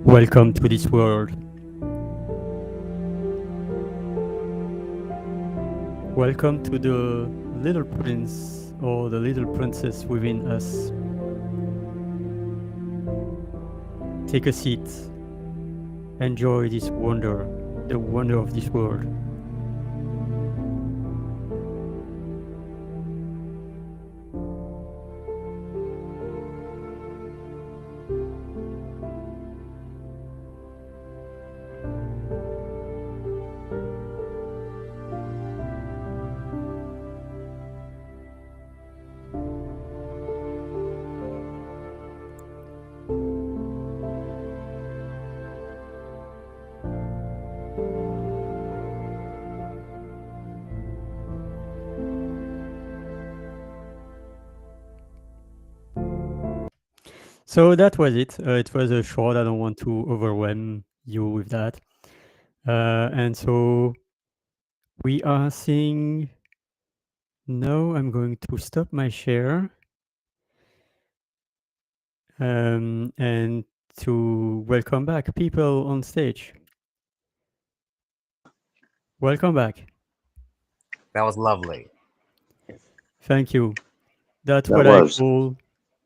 Welcome to this world. Welcome to the little prince or the little princess within us. Take a seat. Enjoy this wonder, the wonder of this world. So that was it. It was a short. I don't want to overwhelm you with that. And so we are seeing. Now I'm going to stop my share and to welcome back people on stage. Welcome back. That was lovely. Thank you. That's That what I was. call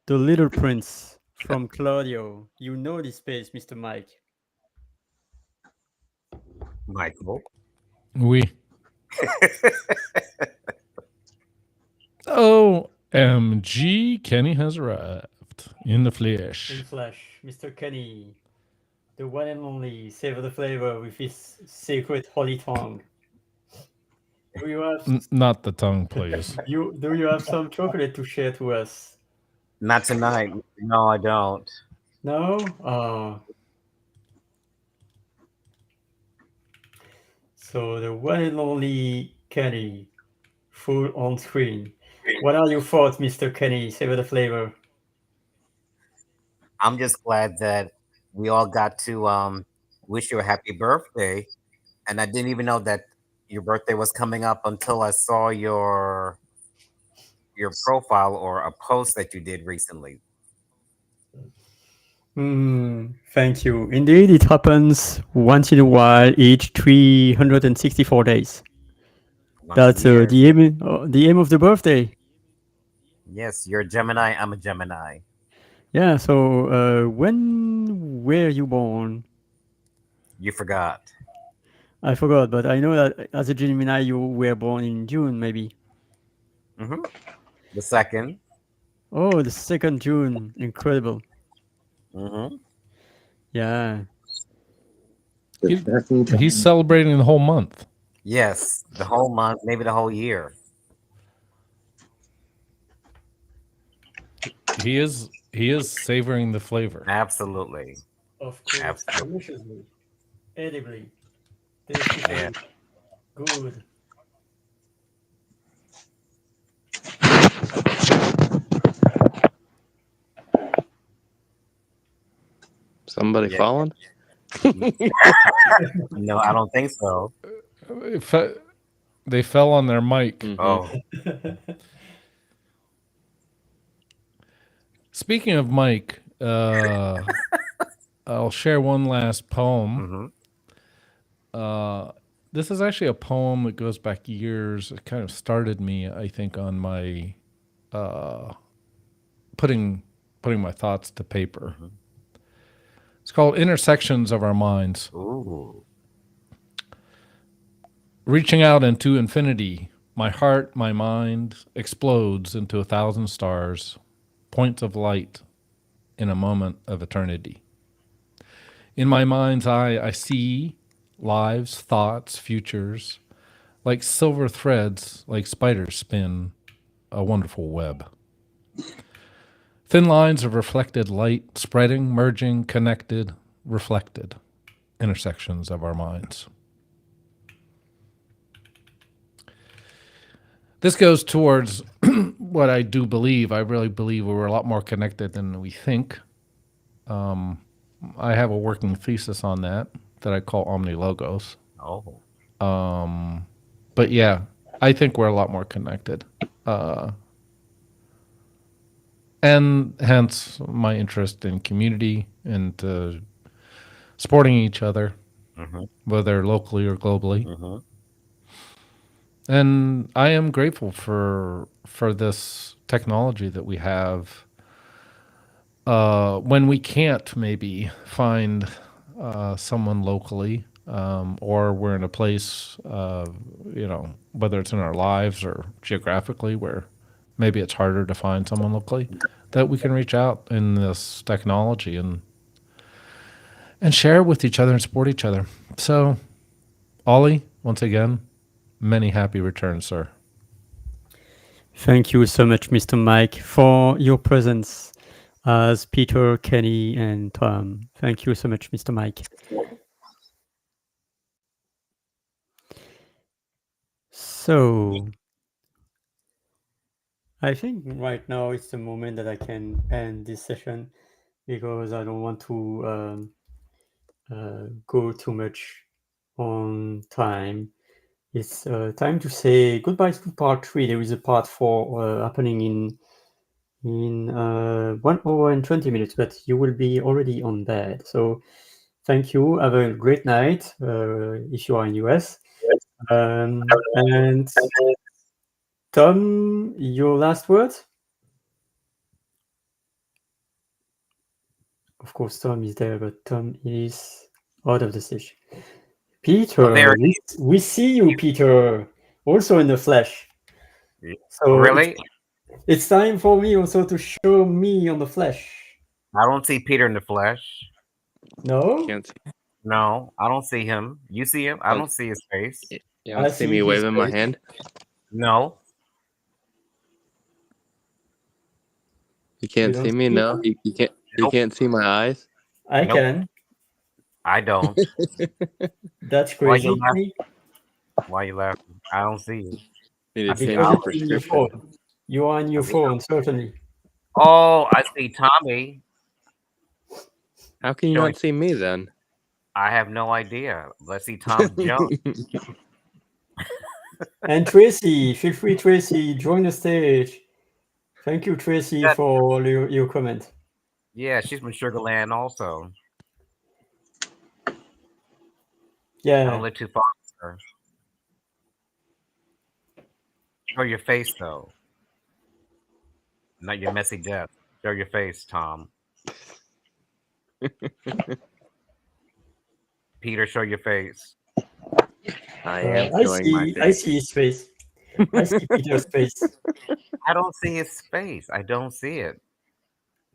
the little prince from Claudio. You know this space, Mr. Mike. Michael. We OMG, Kenny has arrived in the flesh. In flesh, Mr. Kenny, the one and only, savor the flavor with his sacred holy tongue. Do you have Not the tongue, please. do you have some chocolate to share to us? Not tonight. No, I don't. No? So the one and only Kenny, full on screen. What are your thoughts, Mr. Kenny? Savor the flavor. I'm just glad that we all got to wish you a happy birthday. And I didn't even know that your birthday was coming up until I saw your profile or a post that you did recently. Thank you. Indeed, it happens once in a while, each 364 days. Once That's a year. the aim of the birthday. Yes, you're a Gemini. I'm a Gemini. Yeah. So, when were you born? You forgot. I forgot, but I know that as a Gemini, you were born in June, maybe. Hmm. The second. Oh, the 2nd June. Incredible. Hmm. Yeah. He's celebrating the whole month. Yes, the whole month, maybe the whole year. He is savoring the flavor. Absolutely. Of course, Absolutely. deliciously, edibly, Yeah. tastifully, good. Somebody Yeah. falling? No, I don't think so. They fell on their mic. Mhm. Oh. Speaking of Mike, I'll share one last poem. Hmm. This is actually a poem that goes back years. It kind of started me, I think, on my putting my thoughts to paper. Mhm. It's called Intersections of Our Minds. Ooh. Reaching out into infinity, my heart, my mind explodes into 1,000 stars, points of light in a moment of eternity. In my mind's eye, I see lives, thoughts, futures, like silver threads, like spiders spin a wonderful web. Thin lines of reflected light, spreading, merging, connected, reflected, intersections of our minds. This goes towards what I do believe. I really believe we're a lot more connected than we think. I have a working thesis on that I call omnilogos. Oh. But yeah, I think we're a lot more connected. And hence my interest in community and supporting each other, Hmm. whether locally or globally. Hmm. And I am grateful for this technology that we have. When we can't maybe find someone locally, or we're in a place, whether it's in our lives or geographically, where maybe it's harder to find someone locally, that we can reach out in this technology and share with each other and support each other. So, Ollie, once again, many happy returns, sir. Thank you so much, Mr. Mike, for your presence as Peter, Kenny, and Tom. Thank you so much, Mr. Mike. So, I think right now it's the moment that I can end this session because I don't want to go too much on time. It's time to say goodbye to part 3. There is a part 4 happening in 1 hour and 20 minutes, but you will be already on bed. So thank you. Have a great night if you are in US. And Tom, your last words? Of course, Tom is there, but Tom is out of the stage. Peter, Oh, there. we see you, Peter, also in the flesh. So Really? it's time for me also to show me on the flesh. I don't see Peter in the flesh. No? Can't see. No, I don't see him. You see him? I Oh. don't see his face. You I don't see see me his waving my face. hand? No. You can't don't see me? see No? him? You can't you Nope. can't see my eyes? I Nope. can. I don't. That's Why you crazy. laughing? Why you laughing? I don't see you. Need I to see change Because your it's in your prescription. phone. You are on your I see- phone, certainly. Oh, I see Tommy. How can you Showing- not see me then? I have no idea. Let's see Tom jump. And Tracy, feel free, Tracy, join the stage. Thank you, Tracy, That- for your comment. Yeah, she's from Sugarland also. I Yeah. don't live too far from her. Show your face though, not your messy death. Show your face, Tom. Peter, show your face. I am I showing my see. I face. see his face. I see Peter's face. I don't see his face. I don't see it.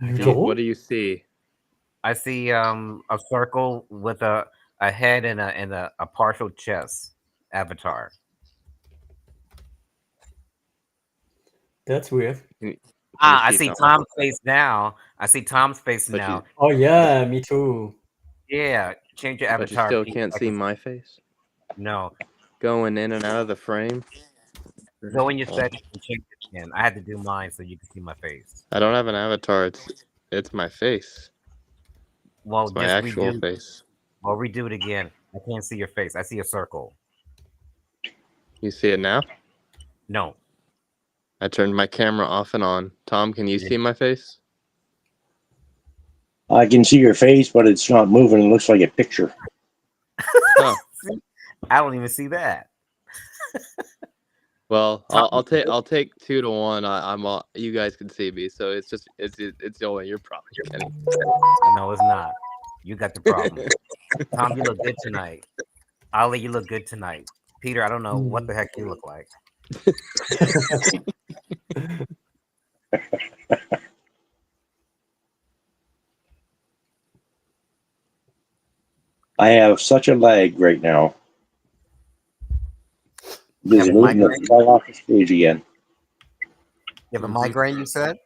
You What don't? do you see? I see a circle with a head and a partial chest avatar. That's weird. Can you I see see something? Tom's face now. I see Tom's face But you, now. Oh yeah, me too. Yeah, change your but you avatar. still Pete, can't so I see can my face no. going in and out of the frame. Go in your Oh, settings and change it again. I had to do mine so you can see my face. I don't have an avatar. It's my face. Well, It's my just actual redo. face. Well, redo it again. I can't see your face. I see a circle. You see it now? No. I turned my camera off and on. Tom, can you Yeah. see my face? I can see your face, but it's not moving. It looks like a picture. Oh, I don't even see that. well, Tom, I'll take 2-1. I'm all, you guys can see me, so it's the only your problem, Kenny. no, it's not. You got the problem. Tom, you look good tonight. Ali, you look good tonight. Peter, I don't know what the heck you look like. I have such a lag right now. You Just have a moving migraine? the fell off the stage again. You have a migraine, you said?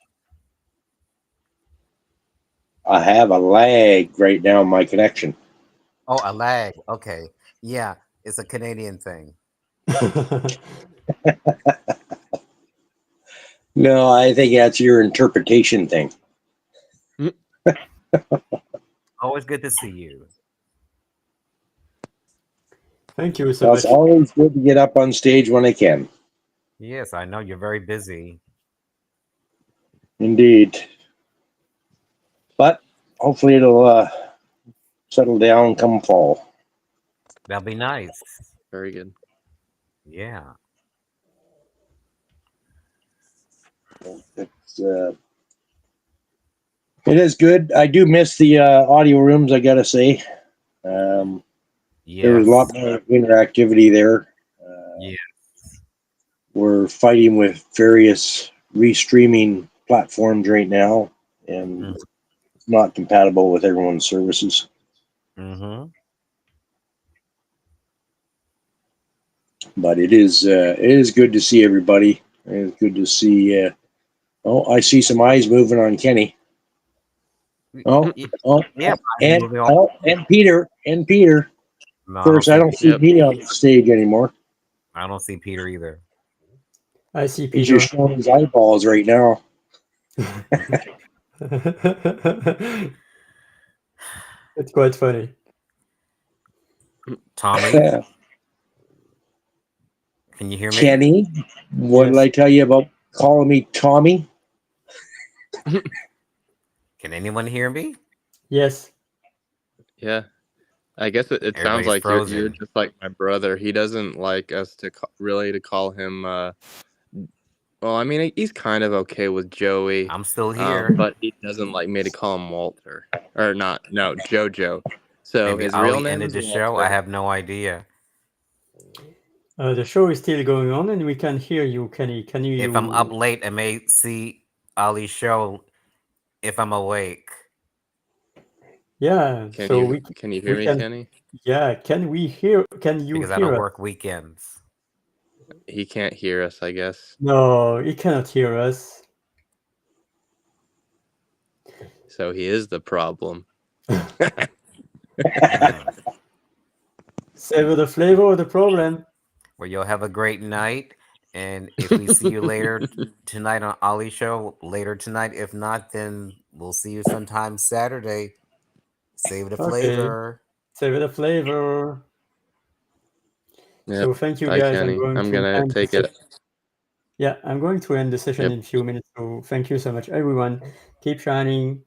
I have a lag right now in my connection. Oh, a lag. Okay. Yeah, it's a Canadian thing. No, I think that's your interpretation thing. Always good to see you. Thank you so So it's much. always good to get up on stage when I can. Yes, I know you're very busy. Indeed. But hopefully it'll settle down come fall. That'll be nice. Very good. Yeah. It's, it is good. I do miss the audio rooms, I gotta say. There was a lot Yes. more interactivity there. Yeah. We're fighting with various restreaming platforms right now, and Mhm. it's not compatible with everyone's services. Mm-hmm. But it is good to see everybody. It is good to see. Oh, I see some eyes moving on Kenny. Oh, Yeah. and Moving on. and Peter. No, Of course, I don't see Yep. me on the stage anymore. I don't see Peter either. I see He's Peter. just showing his eyeballs right now. It's quite funny. Tommy, can you hear me? Kenny, what did Yes. I tell you about calling me Tommy? Can anyone hear me? Yes. Yeah. I guess it sounds Everybody's like you're frozen. just like my brother. He doesn't like us to really to call him. Well, I mean, he's kind of okay with Joey, I'm still here. but he doesn't like me to call him Walter or not. No, JoJo. So Maybe his real Ali name ended is the show. Walter. I have no idea. The show is still going on, and we can hear you, Kenny. Can you? If I'm up late, I may see Ali's show if I'm awake. Yeah. Can So you hear me, can. Kenny? Yeah. Can we hear? Can you Because I hear don't us? work weekends. He can't hear us, I guess. No, he cannot hear us. So he is the problem. Savor the flavor or the problem. Well, you'll have a great night. And if we see you later tonight on Ali's show, later tonight. If not, then we'll see you sometime Saturday. Save the Okay. flavor. Savor the flavor. Yep. So thank you, Bye, guys. Kenny. I'm to gonna end the take it. session. Yeah, I'm going to end the session Yep. in a few minutes. So thank you so much, everyone. Keep shining.